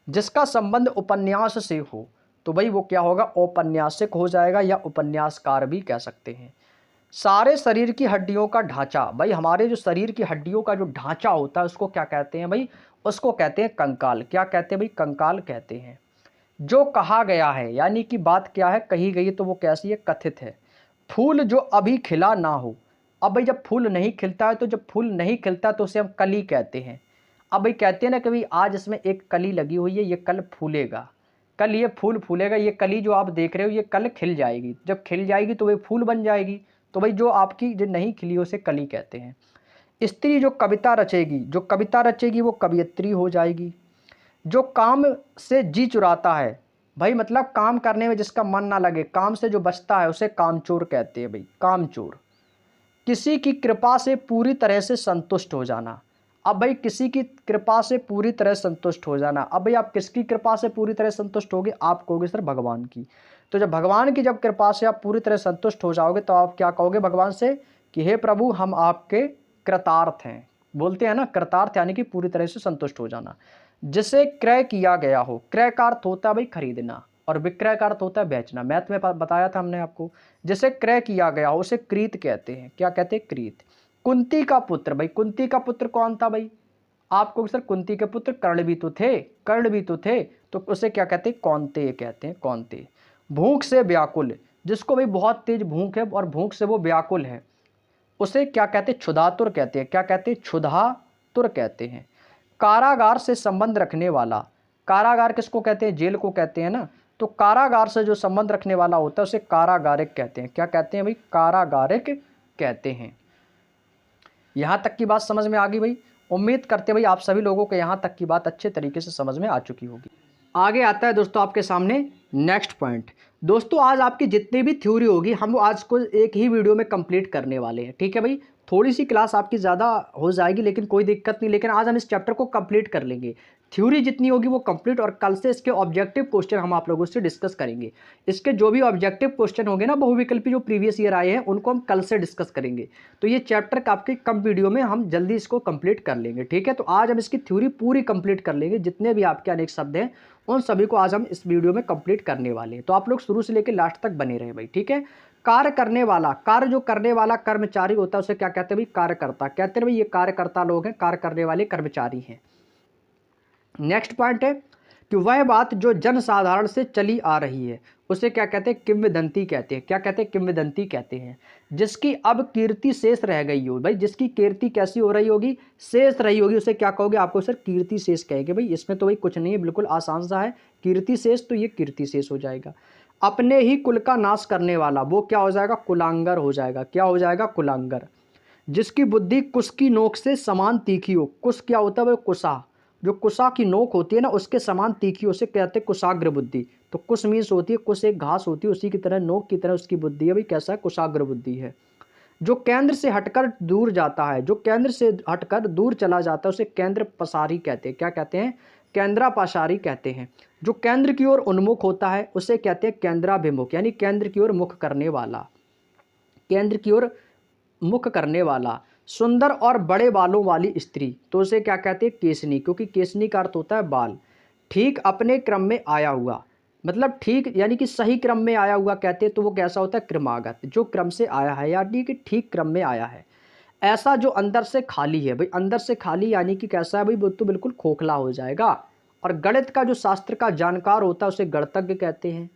जिसका संबंध उपन्यास से हो तो भाई वो क्या होगा, औपन्यासिक हो जाएगा, या उपन्यासकार भी कह सकते हैं। सारे शरीर की हड्डियों का ढांचा, भाई हमारे जो शरीर की हड्डियों का जो ढांचा होता है उसको क्या कहते हैं भाई, उसको कहते हैं कंकाल। क्या कहते हैं भाई, कंकाल कहते हैं। जो कहा गया है यानी कि बात क्या है, कही गई, तो वो कैसी है, कथित है। फूल जो अभी खिला ना हो, अब भाई जब फूल नहीं खिलता है, तो जब फूल नहीं खिलता तो उसे हम कली कहते हैं। अब भाई कहते हैं ना कि भाई आज इसमें एक कली लगी हुई है, ये कल फूलेगा, कल ये फूल फूलेगा, ये कली जो आप देख रहे हो ये कल खिल जाएगी, जब खिल जाएगी तो वे फूल बन जाएगी। तो भाई जो आपकी जो नहीं खिली उसे कली कहते हैं। स्त्री जो कविता रचेगी, जो कविता रचेगी वो कवियत्री हो जाएगी। जो काम से जी चुराता है, भाई मतलब काम करने में जिसका मन ना लगे, काम से जो बचता है उसे कामचोर कहते हैं भाई, कामचोर। किसी की कृपा से पूरी तरह से संतुष्ट हो जाना। अब भाई किसी की कृपा से पूरी तरह संतुष्ट हो जाना, अब भाई आप किसकी कृपा से पूरी तरह संतुष्ट होगे, आप कहोगे सर भगवान की। तो जब भगवान की जब कृपा से आप पूरी तरह संतुष्ट हो जाओगे तो आप क्या कहोगे भगवान से कि हे प्रभु हम आपके कृतार्थ हैं। बोलते हैं ना कृतार्थ, यानी कि पूरी तरह से संतुष्ट हो जाना। जिसे क्रय किया गया हो, क्रय का अर्थ होता है भाई खरीदना, और विक्रय का अर्थ होता है बेचना। मैथ में बताया था हमने आपको। जिसे क्रय किया गया हो उसे क्रीत कहते हैं। क्या कहते हैं, क्रीत। कुंती का पुत्र, भाई कुंती का पुत्र कौन था भाई, आपको सर कुंती के पुत्र कर्ण भी तो थे, कर्ण भी तो थे, तो उसे क्या कहते हैं, कौन्तेय कहते हैं, कौन्तेय। भूख से व्याकुल, जिसको भाई बहुत तेज भूख है और भूख से वो व्याकुल है, उसे क्या कहते हैं, क्षुधातुर कहते हैं। क्या कहते हैं, क्षुधातुर कहते हैं। कारागार से संबंध रखने वाला, कारागार किसको कहते हैं, जेल को कहते हैं ना, तो कारागार से जो संबंध रखने वाला होता है उसे कारागारिक कहते हैं। क्या कहते हैं भाई, कारागारिक कहते हैं। यहां तक की बात समझ में आ गई भाई। उम्मीद करते भाई आप सभी लोगों को यहां तक की बात अच्छे तरीके से समझ में आ चुकी होगी। आगे आता है दोस्तों आपके सामने नेक्स्ट पॉइंट। दोस्तों आज आपकी जितनी भी थ्योरी होगी हम वो आज को एक ही वीडियो में कंप्लीट करने वाले हैं, ठीक है भाई। थोड़ी सी क्लास आपकी ज़्यादा हो जाएगी लेकिन कोई दिक्कत नहीं, लेकिन आज हम इस चैप्टर को कंप्लीट कर लेंगे। थ्योरी जितनी होगी वो कंप्लीट, और कल से इसके ऑब्जेक्टिव क्वेश्चन हम आप लोगों से डिस्कस करेंगे। इसके जो भी ऑब्जेक्टिव क्वेश्चन होंगे ना, बहुविकल्पी जो प्रीवियस ईयर आए हैं उनको हम कल से डिस्कस करेंगे। तो ये चैप्टर आपके कम वीडियो में हम जल्दी इसको कंप्लीट कर लेंगे, ठीक है। तो आज हम इसकी थ्योरी पूरी कंप्लीट कर लेंगे, जितने भी आपके अनेक शब्द हैं उन सभी को आज हम इस वीडियो में कंप्लीट करने वाले हैं। तो आप लोग शुरू से लेकर लास्ट तक बने रहे भाई, ठीक है। कार्य करने वाला, कार्य जो करने वाला कर्मचारी होता है उसे क्या कहते हैं भाई, कार्यकर्ता कहते हैं भाई। ये कार्यकर्ता लोग हैं, कार्य करने वाले कर्मचारी हैं। नेक्स्ट पॉइंट है कि वह बात जो जन साधारण से चली आ रही है उसे क्या कहते हैं, किंवदंती कहते हैं। क्या कहते हैं, किंवदंती कहते हैं। जिसकी अब कीर्ति शेष रह गई हो, भाई जिसकी कीर्ति कैसी हो रही होगी, शेष रही होगी, उसे क्या कहोगे, आपको सर कीर्ति शेष कहेंगे भाई। इसमें तो भाई कुछ नहीं है, बिल्कुल आसान सा है। कीर्ति शेष, तो ये कीर्ति शेष हो जाएगा। अपने ही कुल का नाश करने वाला वो क्या हो जाएगा, कुलांगर हो जाएगा। क्या हो जाएगा, कुलांगर। जिसकी बुद्धि कुश की नोक से समान तीखी हो, कुश क्या होता है भाई, कुशा, जो कुशा की नोक होती है ना उसके समान तीखी, उसे कहते हैं कुशाग्र बुद्धि। तो कुश मीन्स होती है, कुश एक घास होती है, उसी की तरह नोक की तरह उसकी बुद्धि है भाई, कैसा है, कुशाग्र बुद्धि है। जो केंद्र से हटकर दूर जाता है, जो केंद्र से हटकर दूर चला जाता है उसे केंद्र पसारी कहते हैं। क्या कहते हैं, केंद्रा पसारी कहते हैं। जो केंद्र की ओर उन्मुख होता है उसे कहते हैं केंद्राभिमुख, यानी केंद्र की ओर मुख करने वाला, केंद्र की ओर मुख करने वाला। सुंदर और बड़े बालों वाली स्त्री, तो उसे क्या कहते हैं, केसनी, क्योंकि केसनी का अर्थ होता है बाल। ठीक अपने क्रम में आया हुआ, मतलब ठीक यानी कि सही क्रम में आया हुआ कहते हैं, तो वो कैसा होता है, क्रमागत, जो क्रम से आया है यानी कि ठीक क्रम में आया है। ऐसा जो अंदर से खाली है, भाई अंदर से खाली यानी कि कैसा है भाई, वो तो बिल्कुल खोखला हो जाएगा। और गणित का जो शास्त्र का जानकार होता है उसे गणतज्ञ कहते हैं,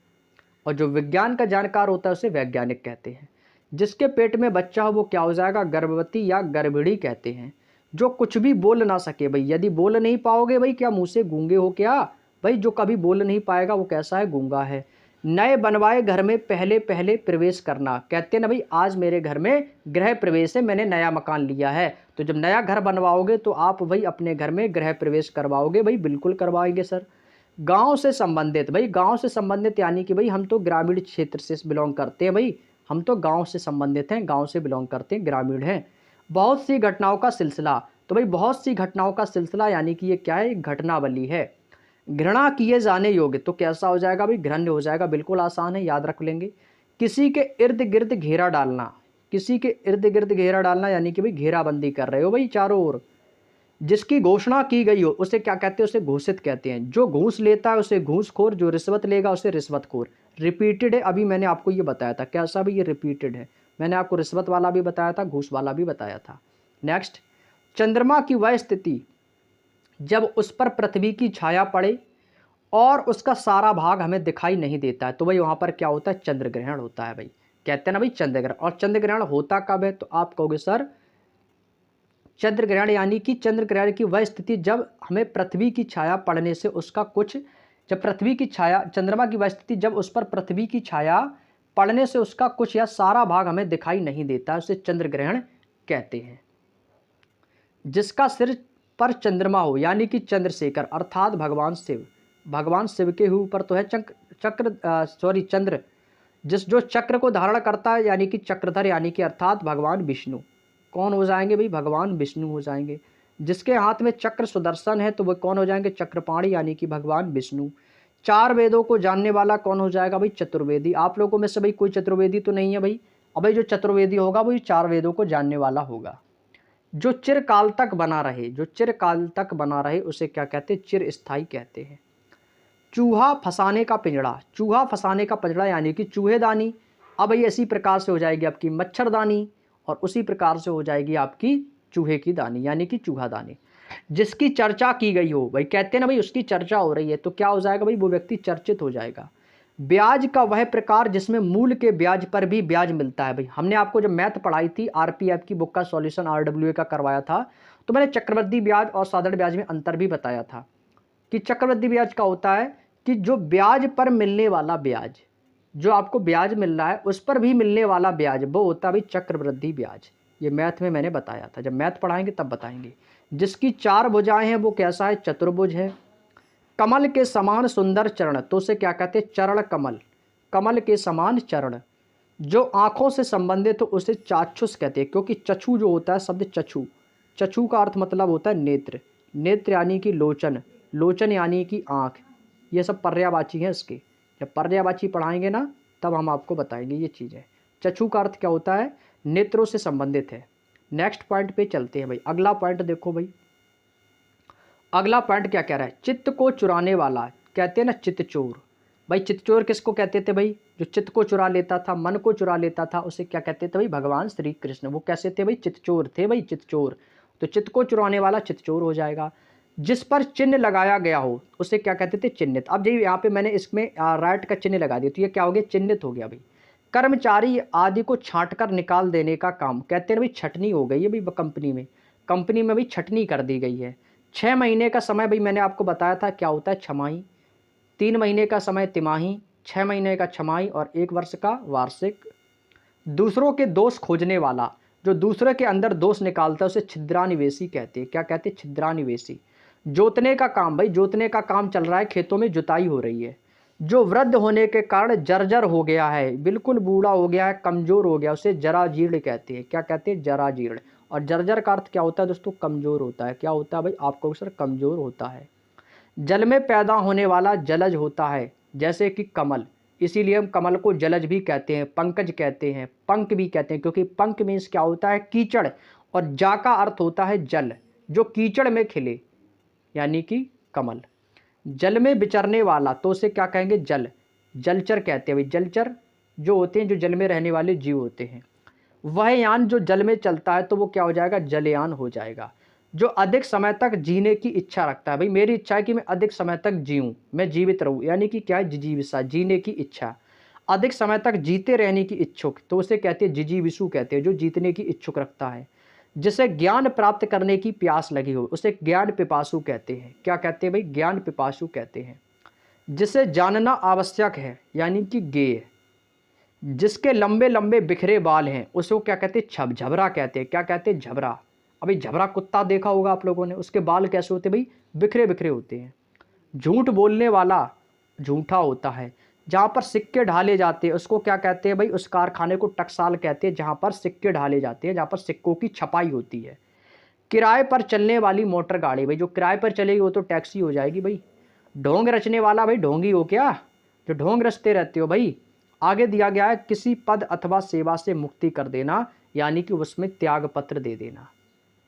और जो विज्ञान का जानकार होता है उसे वैज्ञानिक कहते हैं। जिसके पेट में बच्चा हो वो क्या हो जाएगा, गर्भवती या गर्भिणी कहते हैं। जो कुछ भी बोल ना सके, भाई यदि बोल नहीं पाओगे भाई, क्या मुंह से गूंगे हो क्या, भाई जो कभी बोल नहीं पाएगा वो कैसा है, गूंगा है। नए बनवाए घर में पहले पहले प्रवेश करना, कहते हैं ना भाई आज मेरे घर में गृह प्रवेश है, मैंने नया मकान लिया है। तो जब नया घर बनवाओगे तो आप भाई अपने घर में गृह प्रवेश करवाओगे, भाई बिल्कुल करवाएंगे सर। गांव से संबंधित, भाई गांव से संबंधित यानी कि भाई हम तो ग्रामीण क्षेत्र से बिलोंग करते हैं भाई, हम तो गांव से संबंधित हैं, गांव से बिलोंग करते हैं, ग्रामीण हैं। बहुत सी घटनाओं का सिलसिला, तो भाई बहुत सी घटनाओं का सिलसिला यानी कि ये क्या है, घटनावली है। घृणा किए जाने योग्य, तो कैसा हो जाएगा भाई, घृण्य हो जाएगा, बिल्कुल आसान है, याद रख लेंगे। किसी के इर्द गिर्द घेरा डालना, किसी के इर्द गिर्द घेरा डालना यानी कि भाई घेराबंदी कर रहे हो भाई चारों ओर। जिसकी घोषणा की गई हो उसे क्या कहते हैं, उसे घोषित कहते हैं। जो घूस लेता है उसे घूसखोर, जो रिश्वत लेगा उसे रिश्वतखोर। रिपीटेड है, अभी मैंने आपको ये बताया था, कैसा भी ये रिपीटेड है, मैंने आपको रिश्वत वाला भी बताया था, घूस वाला भी बताया था। नेक्स्ट, चंद्रमा की वह स्थिति जब उस पर पृथ्वी की छाया पड़े और उसका सारा भाग हमें दिखाई नहीं देता है, तो भाई वहां पर क्या होता है, चंद्र ग्रहण होता है भाई। कहते हैं ना भाई चंद्र ग्रहण। और चंद्र ग्रहण होता कब है, तो आप कहोगे सर चंद्र ग्रहण यानी कि चंद्र ग्रहण की वह स्थिति जब हमें पृथ्वी की छाया पड़ने से उसका कुछ, जब पृथ्वी की छाया, चंद्रमा की वह स्थिति जब उस पर पृथ्वी की छाया पड़ने से उसका कुछ या सारा भाग हमें दिखाई नहीं देता, उसे चंद्र ग्रहण कहते हैं। जिसका सिर पर चंद्रमा हो यानी कि चंद्रशेखर अर्थात भगवान शिव, भगवान शिव के ऊपर तो है चंद्र, जो चक्र को धारण करता है यानी कि चक्रधर यानी कि अर्थात भगवान विष्णु। कौन हो जाएंगे भाई, भगवान विष्णु हो जाएंगे। जिसके हाथ में चक्र सुदर्शन है तो वह कौन हो जाएंगे, चक्रपाणी यानी कि भगवान विष्णु। चार वेदों को जानने वाला कौन हो जाएगा भाई, चतुर्वेदी। आप लोगों में से भाई कोई चतुर्वेदी तो नहीं है भाई, अब भाई जो चतुर्वेदी होगा वही चार वेदों को जानने वाला होगा। जो चिरकाल तक बना रहे, जो चिरकाल तक बना रहे उसे क्या कहते हैं, चिरस्थायी कहते हैं। चूहा फंसाने का पिंजड़ा, चूहा फंसाने का पिंजड़ा यानी कि चूहेदानी। अब ये इसी प्रकार से हो जाएगी आपकी मच्छरदानी और उसी प्रकार से हो जाएगी आपकी चूहे की दानी यानी कि चूहादानी। जिसकी चर्चा की गई हो, भाई कहते हैं ना भाई उसकी चर्चा हो रही है, तो क्या हो जाएगा भाई, वो व्यक्ति चर्चित हो जाएगा। ब्याज का वह प्रकार जिसमें मूल के ब्याज पर भी ब्याज मिलता है। भाई हमने आपको जब मैथ पढ़ाई थी, आरपीएफ की बुक का सॉल्यूशन आरडब्ल्यूए का करवाया था, तो मैंने चक्रवृद्धि ब्याज और साधारण ब्याज में अंतर भी बताया था कि चक्रवृद्धि ब्याज का होता है कि जो ब्याज पर मिलने वाला ब्याज, जो आपको ब्याज मिल रहा है उस पर भी मिलने वाला ब्याज, वो होता है भाई चक्रवृद्धि ब्याज। ये मैथ में मैंने बताया था, जब मैथ पढ़ाएंगे तब बताएंगे। जिसकी चार भुजाएं हैं वो कैसा है, चतुर्भुज है। कमल के समान सुंदर चरण, तो उसे क्या कहते हैं, चरण कमल, कमल के समान चरण। जो आंखों से संबंधित हो उसे चाक्षुष कहते हैं, क्योंकि चक्षु जो होता है, शब्द चक्षु, चक्षु का अर्थ मतलब होता है नेत्र, नेत्र यानी कि लोचन, लोचन यानी कि आँख। ये सब पर्यायवाची हैं इसके, जब पर्यायवाची पढ़ाएंगे ना तब हम आपको बताएंगे ये चीज़ है। चक्षु का अर्थ क्या होता है, नेत्रों से संबंधित है। नेक्स्ट पॉइंट पे चलते हैं भाई, अगला पॉइंट देखो भाई, अगला पॉइंट क्या कह रहा है, चित्त को चुराने वाला, कहते हैं ना चित्तचोर। भाई चित्तचोर किसको कहते थे भाई, जो चित्त को चुरा लेता था, मन को चुरा लेता था, उसे क्या कहते थे भाई, भगवान श्री कृष्ण। वो कैसे थे भाई, चित्तचोर थे भाई, चित्तचोर। तो चित्त को चुराने वाला चित्तचोर हो जाएगा। जिस पर चिन्ह लगाया गया हो उसे क्या कहते थे, चिन्हित। अब जी यहाँ पे मैंने इसमें राइट का चिन्ह लगा दिया, तो ये क्या हो गया, चिन्हित हो गया भाई। कर्मचारी आदि को छांट कर निकाल देने का काम, कहते हैं भाई छटनी हो गई है भाई कंपनी में भाई छटनी कर दी गई है। 6 महीने का समय भाई मैंने आपको बताया था क्या होता है, छमाही। 3 महीने का समय तिमाही, 6 महीने का छमाही और 1 वर्ष का वार्षिक। दूसरों के दोष खोजने वाला, जो दूसरे के अंदर दोष निकालता है उसे छिद्रानिवेशी कहते हैं। क्या कहते हैं, छिद्रानिवेशी। जोतने का काम, भाई जोतने का काम चल रहा है, खेतों में जुताई हो रही है। जो वृद्ध होने के कारण जर्जर हो गया है, बिल्कुल बूढ़ा हो गया है, कमजोर हो गया, उसे जराजीर्ण कहते हैं। क्या कहते हैं, जराजीर्ण। और जर्जर का अर्थ क्या होता है दोस्तों, कमजोर होता है। क्या होता है भाई, आपको सर कमजोर होता है। जल में पैदा होने वाला जलज होता है, जैसे कि कमल, इसीलिए हम कमल को जलज भी कहते हैं, पंकज कहते हैं, पंक भी कहते हैं, क्योंकि पंक मीन्स क्या होता है, कीचड़, और जा का अर्थ होता है जल, जो कीचड़ में खिले यानी कि कमल। जल में विचरने वाला, तो उसे क्या कहेंगे, जलचर कहते हैं भाई। जलचर जो होते हैं, जो जल में रहने वाले जीव होते हैं। वह यान जो जल में चलता है तो वो क्या हो जाएगा, जलयान हो जाएगा। जो अधिक समय तक जीने की इच्छा रखता है, भाई मेरी इच्छा है कि मैं अधिक समय तक जीऊँ, मैं जीवित रहूँ, यानी कि क्या है, जिजीविषा, जीने की इच्छा। अधिक समय तक जीते रहने की इच्छुक, तो उसे कहते हैं जिजीविषु कहते हैं, जो जीतने की इच्छुक रखता है। जिसे ज्ञान प्राप्त करने की प्यास लगी हो उसे ज्ञान पिपासु कहते हैं। क्या कहते हैं भाई, ज्ञान पिपासु कहते हैं। जिसे जानना आवश्यक है यानी कि गेय। जिसके लंबे लंबे बिखरे बाल हैं उसको क्या कहते हैं, झबरा कहते हैं। क्या कहते हैं, झबरा। अभी झबरा कुत्ता देखा होगा आप लोगों ने, उसके बाल कैसे होते हैं भाई, बिखरे बिखरे होते हैं। झूठ बोलने वाला झूठा होता है। जहाँ पर सिक्के ढाले जाते हैं उसको क्या कहते हैं भाई, उस कारखाने को टकसाल कहते हैं जहाँ पर सिक्के ढाले जाते हैं, जहाँ पर सिक्कों की छपाई होती है। किराए पर चलने वाली मोटर गाड़ी, भाई जो किराए पर चलेगी वो तो टैक्सी हो जाएगी भाई। ढोंग रचने वाला, भाई ढोंगी हो क्या, जो ढोंग रचते रहते हो भाई। आगे दिया गया है किसी पद अथवा सेवा से मुक्ति कर देना, यानी कि उसमें त्याग पत्र दे देना,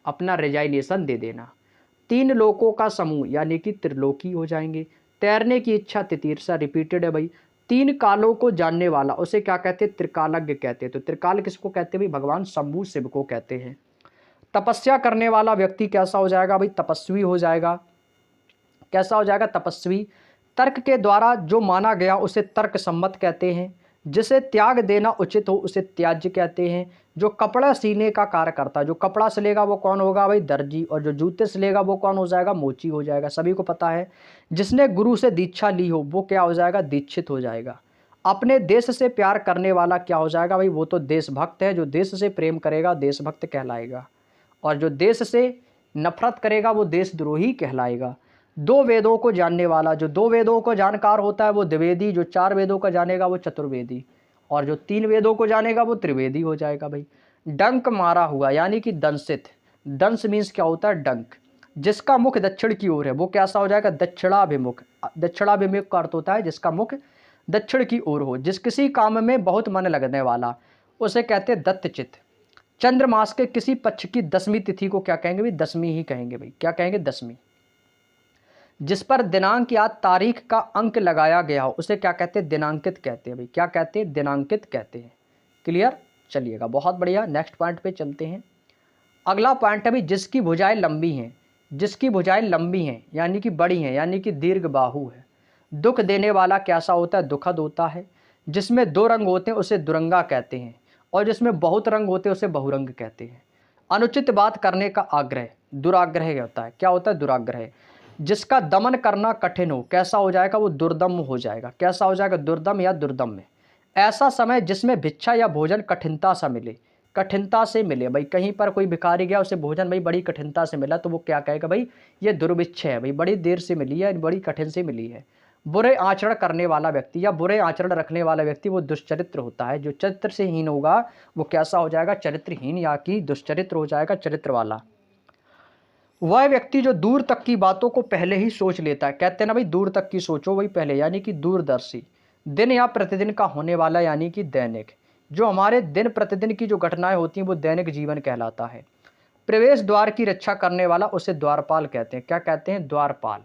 अपना रिजाइनेशन दे देना। तीन लोकों का समूह, यानी कि त्रिलोकी हो जाएंगे। तैरने की इच्छा, तितीर्षा रिपीटेड है भाई। तीन कालों को जानने वाला, उसे क्या कहते हैं, त्रिकालज्ञ कहते हैं। तो त्रिकाल किसको कहते हैं भाई, भगवान शंभु शिव को कहते हैं। तपस्या करने वाला व्यक्ति कैसा हो जाएगा भाई, तपस्वी हो जाएगा। कैसा हो जाएगा, तपस्वी। तर्क के द्वारा जो माना गया उसे तर्क सम्मत कहते हैं। जिसे त्याग देना उचित हो उसे त्याज्य कहते हैं। जो कपड़ा सीने का कार्य करता है, जो कपड़ा सिलेगा वो कौन होगा भाई, दर्जी। और जो जूते सिलेगा वो कौन हो जाएगा, मोची हो जाएगा, सभी को पता है। जिसने गुरु से दीक्षा ली हो वो क्या हो जाएगा, दीक्षित हो जाएगा। अपने देश से प्यार करने वाला क्या हो जाएगा भाई, वो तो देशभक्त है। जो देश से प्रेम करेगा देशभक्त कहलाएगा, और जो देश से नफरत करेगा वो देशद्रोही कहलाएगा। दो वेदों को जानने वाला, जो दो वेदों को जानकार होता है वो द्विवेदी। जो चार वेदों का जानेगा वो चतुर्वेदी, और जो तीन वेदों को जानेगा वो त्रिवेदी हो जाएगा भाई। डंक मारा हुआ, यानी कि दंशित। दंश मीन्स क्या होता है, डंक। जिसका मुख दक्षिण की ओर है वो कैसा हो जाएगा, दक्षिणाभिमुख। दक्षिणाभिमुख का अर्थ होता है जिसका मुख दक्षिण की ओर हो। जिस किसी काम में बहुत मन लगने वाला उसे कहते हैं दत्तचित्त। चंद्र मास के किसी पक्ष की 10वीं तिथि को क्या कहेंगे भाई, 10वीं ही कहेंगे भाई। क्या कहेंगे, 10वीं। जिस पर दिनांक या तारीख का अंक लगाया गया हो उसे क्या कहते हैं, दिनांकित कहते हैं भाई। क्या कहते हैं, दिनांकित कहते हैं। क्लियर, चलिएगा, बहुत बढ़िया। नेक्स्ट पॉइंट पे चलते हैं। अगला पॉइंट है भाई, जिसकी भुजाएं लंबी हैं। जिसकी भुजाएं लंबी हैं यानी कि बड़ी हैं, यानी कि दीर्घ बाहु है। दुख देने वाला कैसा होता है, दुखद होता है। जिसमें दो रंग होते हैं उसे दुरंगा कहते हैं, और जिसमें बहुत रंग होते हैं उसे बहुरंग कहते हैं। अनुचित बात करने का आग्रह, दुराग्रह होता है। क्या होता है, दुराग्रह। जिसका दमन करना कठिन हो कैसा हो जाएगा, वो दुर्दम हो जाएगा। कैसा हो जाएगा, दुर्दम या दुर्दम में। ऐसा समय जिसमें भिक्षा या भोजन कठिनता सा मिले, कठिनता से मिले भाई। कहीं पर कोई भिखारी गया उसे भोजन भाई बड़ी कठिनता से मिला तो वो क्या कहेगा भाई, ये दुर्भिक्ष है भाई, बड़ी देर से मिली है, बड़ी कठिन से मिली है। बुरे आचरण करने वाला व्यक्ति या बुरे आचरण रखने वाला व्यक्ति वो दुष्चरित्र होता है। जो चरित्र से हीन होगा वो कैसा हो जाएगा, चरित्रहीन या कि दुष्चरित्र हो जाएगा, चरित्र वाला। वह व्यक्ति जो दूर तक की बातों को पहले ही सोच लेता है। कहते हैं ना भाई, दूर तक की सोचो वही पहले, यानी कि दूरदर्शी। दिन या प्रतिदिन का होने वाला, यानी कि दैनिक। जो हमारे दिन प्रतिदिन की जो घटनाएं होती हैं वो दैनिक जीवन कहलाता है। प्रवेश द्वार की रक्षा करने वाला उसे द्वारपाल कहते हैं। क्या कहते हैं, द्वारपाल।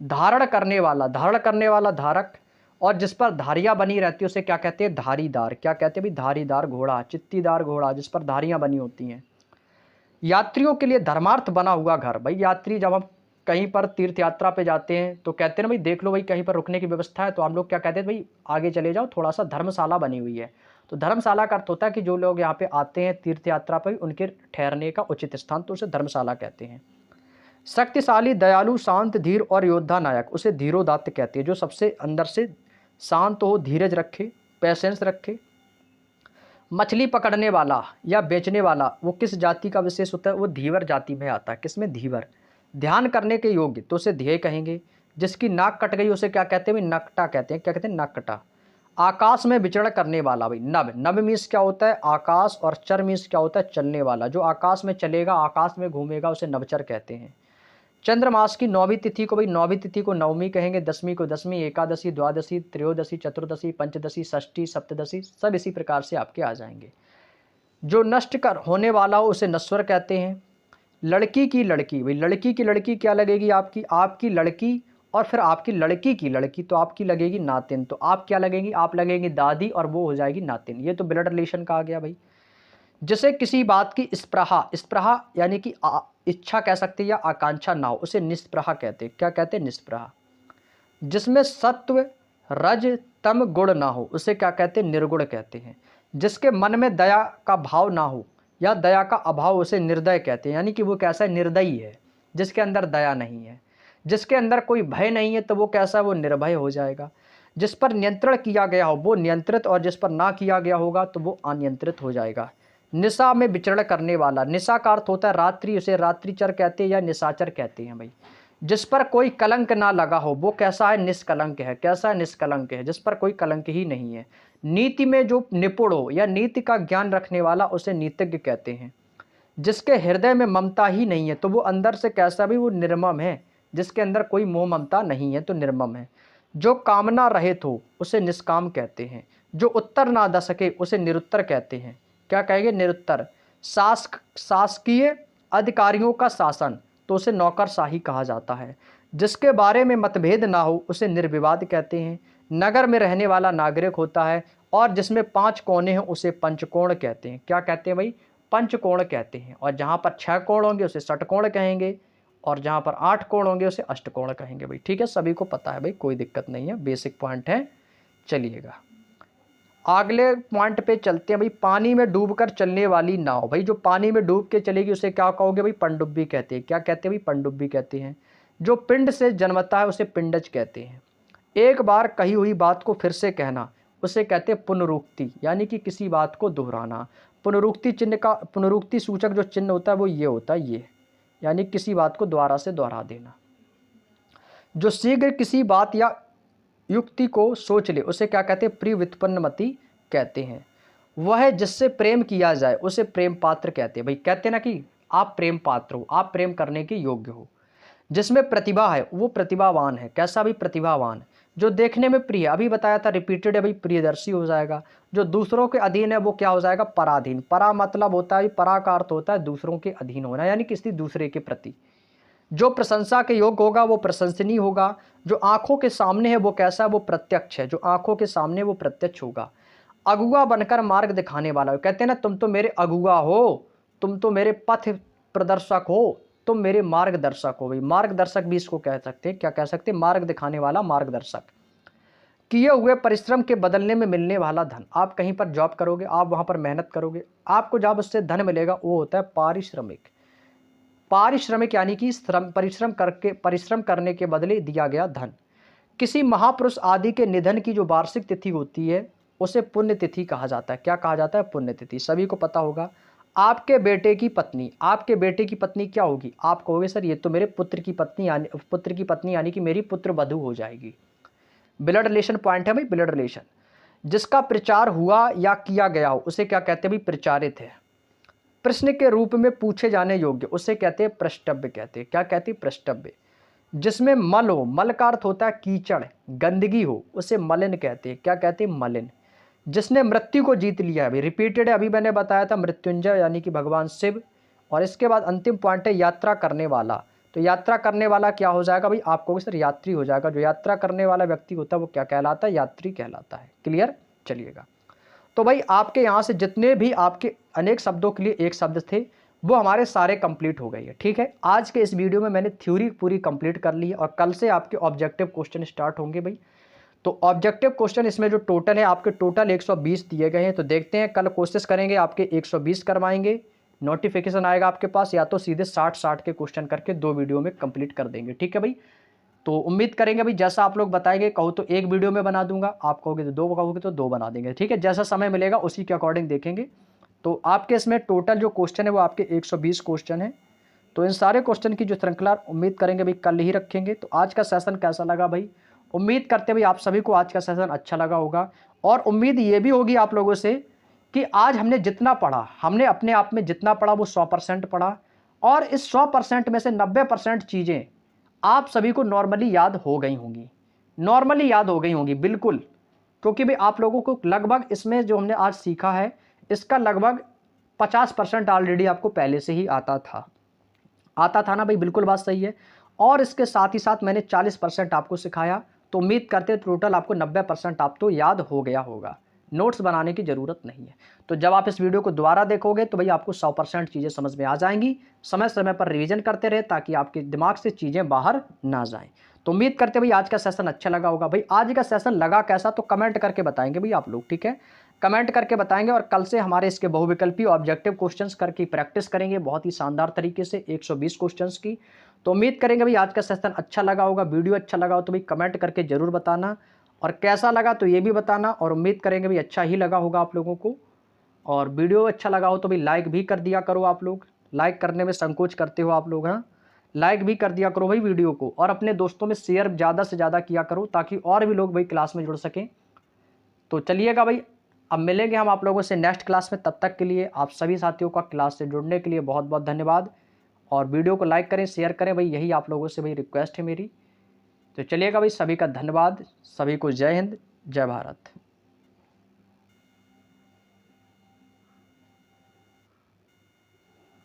धारण करने वाला, धारण करने वाला धारक। और जिस पर धारियां बनी रहती है उसे क्या कहते हैं, धारीदार। क्या कहते हैं भाई, धारीदार घोड़ा, चित्तीदार घोड़ा जिस पर धारियां बनी होती हैं। यात्रियों के लिए धर्मार्थ बना हुआ घर, भाई यात्री जब हम कहीं पर तीर्थ यात्रा पे जाते हैं तो कहते हैं ना भाई, देख लो भाई कहीं पर रुकने की व्यवस्था है, तो हम लोग क्या कहते हैं भाई, आगे चले जाओ, थोड़ा सा धर्मशाला बनी हुई है। तो धर्मशाला का अर्थ होता है कि जो लोग यहाँ पे आते हैं तीर्थ यात्रा पर उनके ठहरने का उचित स्थान, तो उसे धर्मशाला कहते हैं। शक्तिशाली, दयालु, शांत, धीर और योद्धा नायक उसे धीरोदात्त कहते हैं। जो सबसे अंदर से शांत हो, धीरज रखे, पैसेंस रखे। मछली पकड़ने वाला या बेचने वाला वो किस जाति का विशेष होता है, वो धीवर जाति में आता है। किसमें, धीवर। ध्यान करने के योग्य तो उसे ध्येय कहेंगे। जिसकी नाक कट गई उसे क्या कहते हैं, नकटा कहते हैं। क्या कहते हैं, नाक कटा। आकाश में विचरण करने वाला भाई, नभ। नभ मीन्स क्या होता है, आकाश। और चर मीन्स क्या होता है, चलने वाला। जो आकाश में चलेगा, आकाश में घूमेगा उसे नभचर कहते हैं। चंद्रमास की 9वीं तिथि को भाई, 9वीं तिथि को नवमी कहेंगे, 10वीं को दसवीं, एकादशी, द्वादशी, त्रयोदशी, चतुर्दशी, पंचदशी, षष्ठी, सप्तदशी, सब इसी प्रकार से आपके आ जाएंगे। जो नष्ट कर होने वाला हो उसे नश्वर कहते हैं। लड़की की लड़की भाई, लड़की की लड़की क्या लगेगी आपकी, आपकी लड़की। और फिर आपकी लड़की की लड़की तो आपकी लगेगी नातिन। तो आप क्या लगेंगी, आप लगेंगी दादी और वो हो जाएगी नातिन। ये तो ब्लड रिलेशन का आ गया भाई। जिसे किसी बात की स्पृहा, स्पृहा यानी कि इच्छा कह सकते हैं या आकांक्षा ना हो उसे निस्पृहा कहते हैं। क्या कहते हैं, निस्पृहा। जिसमें सत्व, रज, तम गुण ना हो उसे क्या कहते हैं, निर्गुण कहते हैं। जिसके मन में दया का भाव ना हो या दया का अभाव उसे निर्दय कहते हैं। यानी कि वो कैसा है, निर्दयी है, जिसके अंदर दया नहीं है। जिसके अंदर कोई भय नहीं है तो वो कैसा है, वो निर्भय हो जाएगा। जिस पर नियंत्रण किया गया हो वो नियंत्रित, और जिस पर ना किया गया होगा तो वो अनियंत्रित हो जाएगा। निशा में विचरण करने वाला, निशा का अर्थ होता है रात्रि, उसे रात्रिचर कहते हैं या निशाचर कहते हैं भाई। जिस पर कोई कलंक ना लगा हो वो कैसा है, निष्कलंक है। कैसा है, निष्कलंक है, जिस पर कोई कलंक ही नहीं है। नीति में जो निपुण हो या नीति का ज्ञान रखने वाला उसे नीतिज्ञ कहते हैं। जिसके हृदय में ममता ही नहीं है तो वो अंदर से कैसा भी, वो निर्मम है। जिसके अंदर कोई मोह ममता नहीं है तो निर्मम है। जो कामना रहित हो उसे निष्काम कहते हैं। जो उत्तर ना दे सके उसे निरुत्तर कहते हैं। क्या कहेंगे, निरुत्तर। शासकीय अधिकारियों का शासन तो उसे नौकरशाही कहा जाता है। जिसके बारे में मतभेद ना हो उसे निर्विवाद कहते हैं। नगर में रहने वाला नागरिक होता है और जिसमें 5 कोने हैं उसे पंचकोण कहते हैं। क्या कहते हैं भाई, पंचकोण कहते हैं। और जहाँ पर 6 कोण होंगे उसे षटकोण कहेंगे और जहाँ पर 8 कोण होंगे उसे अष्टकोण कहेंगे भाई। ठीक है, सभी को पता है भाई, कोई दिक्कत नहीं है, बेसिक पॉइंट है। चलिएगा अगले पॉइंट पे चलते हैं भाई। पानी में डूबकर चलने वाली नाव, भाई जो पानी में डूब के चलेगी उसे क्या कहोगे भाई, पनडुब्बी कहते हैं। क्या कहते हैं भाई, पनडुब्बी कहते हैं। जो पिंड से जन्मता है उसे पिंडज कहते हैं। एक बार कही हुई बात को फिर से कहना उसे कहते हैं पुनरुक्ति, यानी कि किसी बात को दोहराना। पुनरुक्ति चिन्ह का, पुनरुक्ति सूचक जो चिन्ह होता है वो ये होता है, ये, यानी किसी बात को दोबारा से दोहरा देना। जो शीघ्र किसी बात या युक्ति को सोच ले उसे क्या कहते हैं, प्रिय व्युत्पन्नमति कहते हैं। वह जिससे प्रेम किया जाए उसे प्रेम पात्र कहते हैं। भाई कहते हैं ना कि आप प्रेम पात्र हो, आप प्रेम करने के योग्य हो। जिसमें प्रतिभा है वो प्रतिभावान है। कैसा भी, प्रतिभावान। जो देखने में प्रिय, अभी बताया था रिपीटेड है भाई, प्रियदर्शी हो जाएगा। जो दूसरों के अधीन है वो क्या हो जाएगा, पराधीन। परा मतलब होता है, परा का अर्थ होता है दूसरों के अधीन होना, यानी किसी दूसरे के प्रति। जो प्रशंसा के योग्य होगा वो प्रशंसनीय होगा। जो आंखों के सामने है वो कैसा है, वो प्रत्यक्ष है। जो आंखों के सामने वो प्रत्यक्ष होगा। अगुआ बनकर मार्ग दिखाने वाला, कहते हैं ना तुम तो मेरे अगुआ हो, तुम तो मेरे पथ प्रदर्शक हो, तुम मेरे मार्गदर्शक हो। भाई मार्गदर्शक भी इसको कह सकते हैं। क्या कह सकते हैं, मार्ग दिखाने वाला, मार्गदर्शक। किए हुए परिश्रम के बदलने में मिलने वाला धन, आप कहीं पर जॉब करोगे, आप वहां पर मेहनत करोगे, आपको जब उससे धन मिलेगा वो होता है पारिश्रमिक। पारिश्रमिक यानी कि परिश्रम करने के बदले दिया गया धन। किसी महापुरुष आदि के निधन की जो वार्षिक तिथि होती है उसे पुण्यतिथि कहा जाता है। क्या कहा जाता है, पुण्यतिथि। सभी को पता होगा। आपके बेटे की पत्नी, आपके बेटे की पत्नी क्या होगी, आप कहोगे सर ये तो मेरे पुत्र की पत्नी यानी कि मेरी पुत्र वधू हो जाएगी। ब्लड रिलेशन पॉइंट है भाई, ब्लड रिलेशन। जिसका प्रचार हुआ या किया गया हो उसे क्या कहते हैं भाई, प्रचारित है। प्रश्न के रूप में पूछे जाने योग्य उसे कहते हैं प्रष्टव्य कहते हैं। क्या कहते हैं, प्रष्टव्य। जिसमें मल हो, मल का अर्थ होता है कीचड़, गंदगी हो, उसे मलिन कहते हैं। क्या कहते हैं, मलिन। जिसने मृत्यु को जीत लिया है, भाई रिपीटेड है, अभी मैंने बताया था मृत्युंजय यानी कि भगवान शिव। और इसके बाद अंतिम पॉइंट है यात्रा करने वाला। तो यात्रा करने वाला क्या हो जाएगा भाई, आपको सर यात्री हो जाएगा। जो यात्रा करने वाला व्यक्ति होता है वो क्या कहलाता है, यात्री कहलाता है। क्लियर, चलिएगा। तो भाई आपके यहाँ से जितने भी आपके अनेक शब्दों के लिए एक शब्द थे वो हमारे सारे कंप्लीट हो गए हैं। ठीक है, आज के इस वीडियो में मैंने थ्योरी पूरी कंप्लीट कर ली है और कल से आपके ऑब्जेक्टिव क्वेश्चन स्टार्ट होंगे भाई। तो ऑब्जेक्टिव क्वेश्चन इसमें जो टोटल है आपके टोटल 120 दिए गए हैं। तो देखते हैं, कल कोशिश करेंगे आपके 120 करवाएंगे। नोटिफिकेशन आएगा आपके पास, या तो सीधे 60 के क्वेश्चन करके 2 वीडियो में कंप्लीट कर देंगे। ठीक है भाई, तो उम्मीद करेंगे भाई जैसा आप लोग बताएंगे, कहो तो 1 वीडियो में बना दूंगा, आप कहोगे तो 2, कहोगे तो 2 बना देंगे। ठीक है, जैसा समय मिलेगा उसी के अकॉर्डिंग देखेंगे। तो आपके इसमें टोटल जो क्वेश्चन है वो आपके 120 क्वेश्चन है। तो इन सारे क्वेश्चन की जो श्रृंखला उम्मीद करेंगे भाई कल ही रखेंगे। तो आज का सेशन कैसा लगा भाई, उम्मीद करते भाई आप सभी को आज का सेशन अच्छा लगा होगा। और उम्मीद ये भी होगी आप लोगों से कि आज हमने जितना पढ़ा, हमने अपने आप में जितना पढ़ा वो 100% पढ़ा। और इस 100% में से 90% चीज़ें आप सभी को नॉर्मली याद हो गई होंगी, नॉर्मली याद हो गई होंगी बिल्कुल। क्योंकि भाई आप लोगों को लगभग इसमें जो हमने आज सीखा है इसका लगभग 50% ऑलरेडी आपको पहले से ही आता था ना भाई, बिल्कुल बात सही है। और इसके साथ ही साथ मैंने 40% आपको सिखाया। तो उम्मीद करते टोटल आपको 90% आप तो याद हो गया होगा, नोट्स बनाने की ज़रूरत नहीं है। तो जब आप इस वीडियो को दोबारा देखोगे तो भाई आपको 100% चीज़ें समझ में आ जाएंगी। समय समय पर रिवीजन करते रहे ताकि आपके दिमाग से चीज़ें बाहर ना जाएं। तो उम्मीद करते भाई आज का सेशन अच्छा लगा होगा। भाई आज का सेशन लगा कैसा तो कमेंट करके बताएंगे भाई आप लोग। ठीक है, कमेंट करके बताएंगे। और कल से हमारे इसके बहुविकल्पी ऑब्जेक्टिव क्वेश्चंस करके प्रैक्टिस करेंगे बहुत ही शानदार तरीके से 120 क्वेश्चंस की। तो उम्मीद करेंगे भाई आज का सेशन अच्छा लगा होगा, वीडियो अच्छा लगा हो तो भाई कमेंट करके जरूर बताना, और कैसा लगा तो ये भी बताना। और उम्मीद करेंगे भाई अच्छा ही लगा होगा आप लोगों को। और वीडियो अच्छा लगा हो तो भाई लाइक भी कर दिया करो आप लोग, लाइक करने में संकोच करते हो आप लोग। हाँ, लाइक भी कर दिया करो भाई वीडियो को, और अपने दोस्तों में शेयर ज़्यादा से ज़्यादा किया करो ताकि और भी लोग भाई क्लास में जुड़ सकें। तो चलिएगा भाई, अब मिलेंगे हम आप लोगों से नेक्स्ट क्लास में। तब तक के लिए आप सभी साथियों का क्लास से जुड़ने के लिए बहुत बहुत धन्यवाद, और वीडियो को लाइक करें, शेयर करें भाई, यही आप लोगों से भाई रिक्वेस्ट है मेरी। तो चलिएगा भाई, सभी का धन्यवाद, सभी को जय हिंद, जय भारत।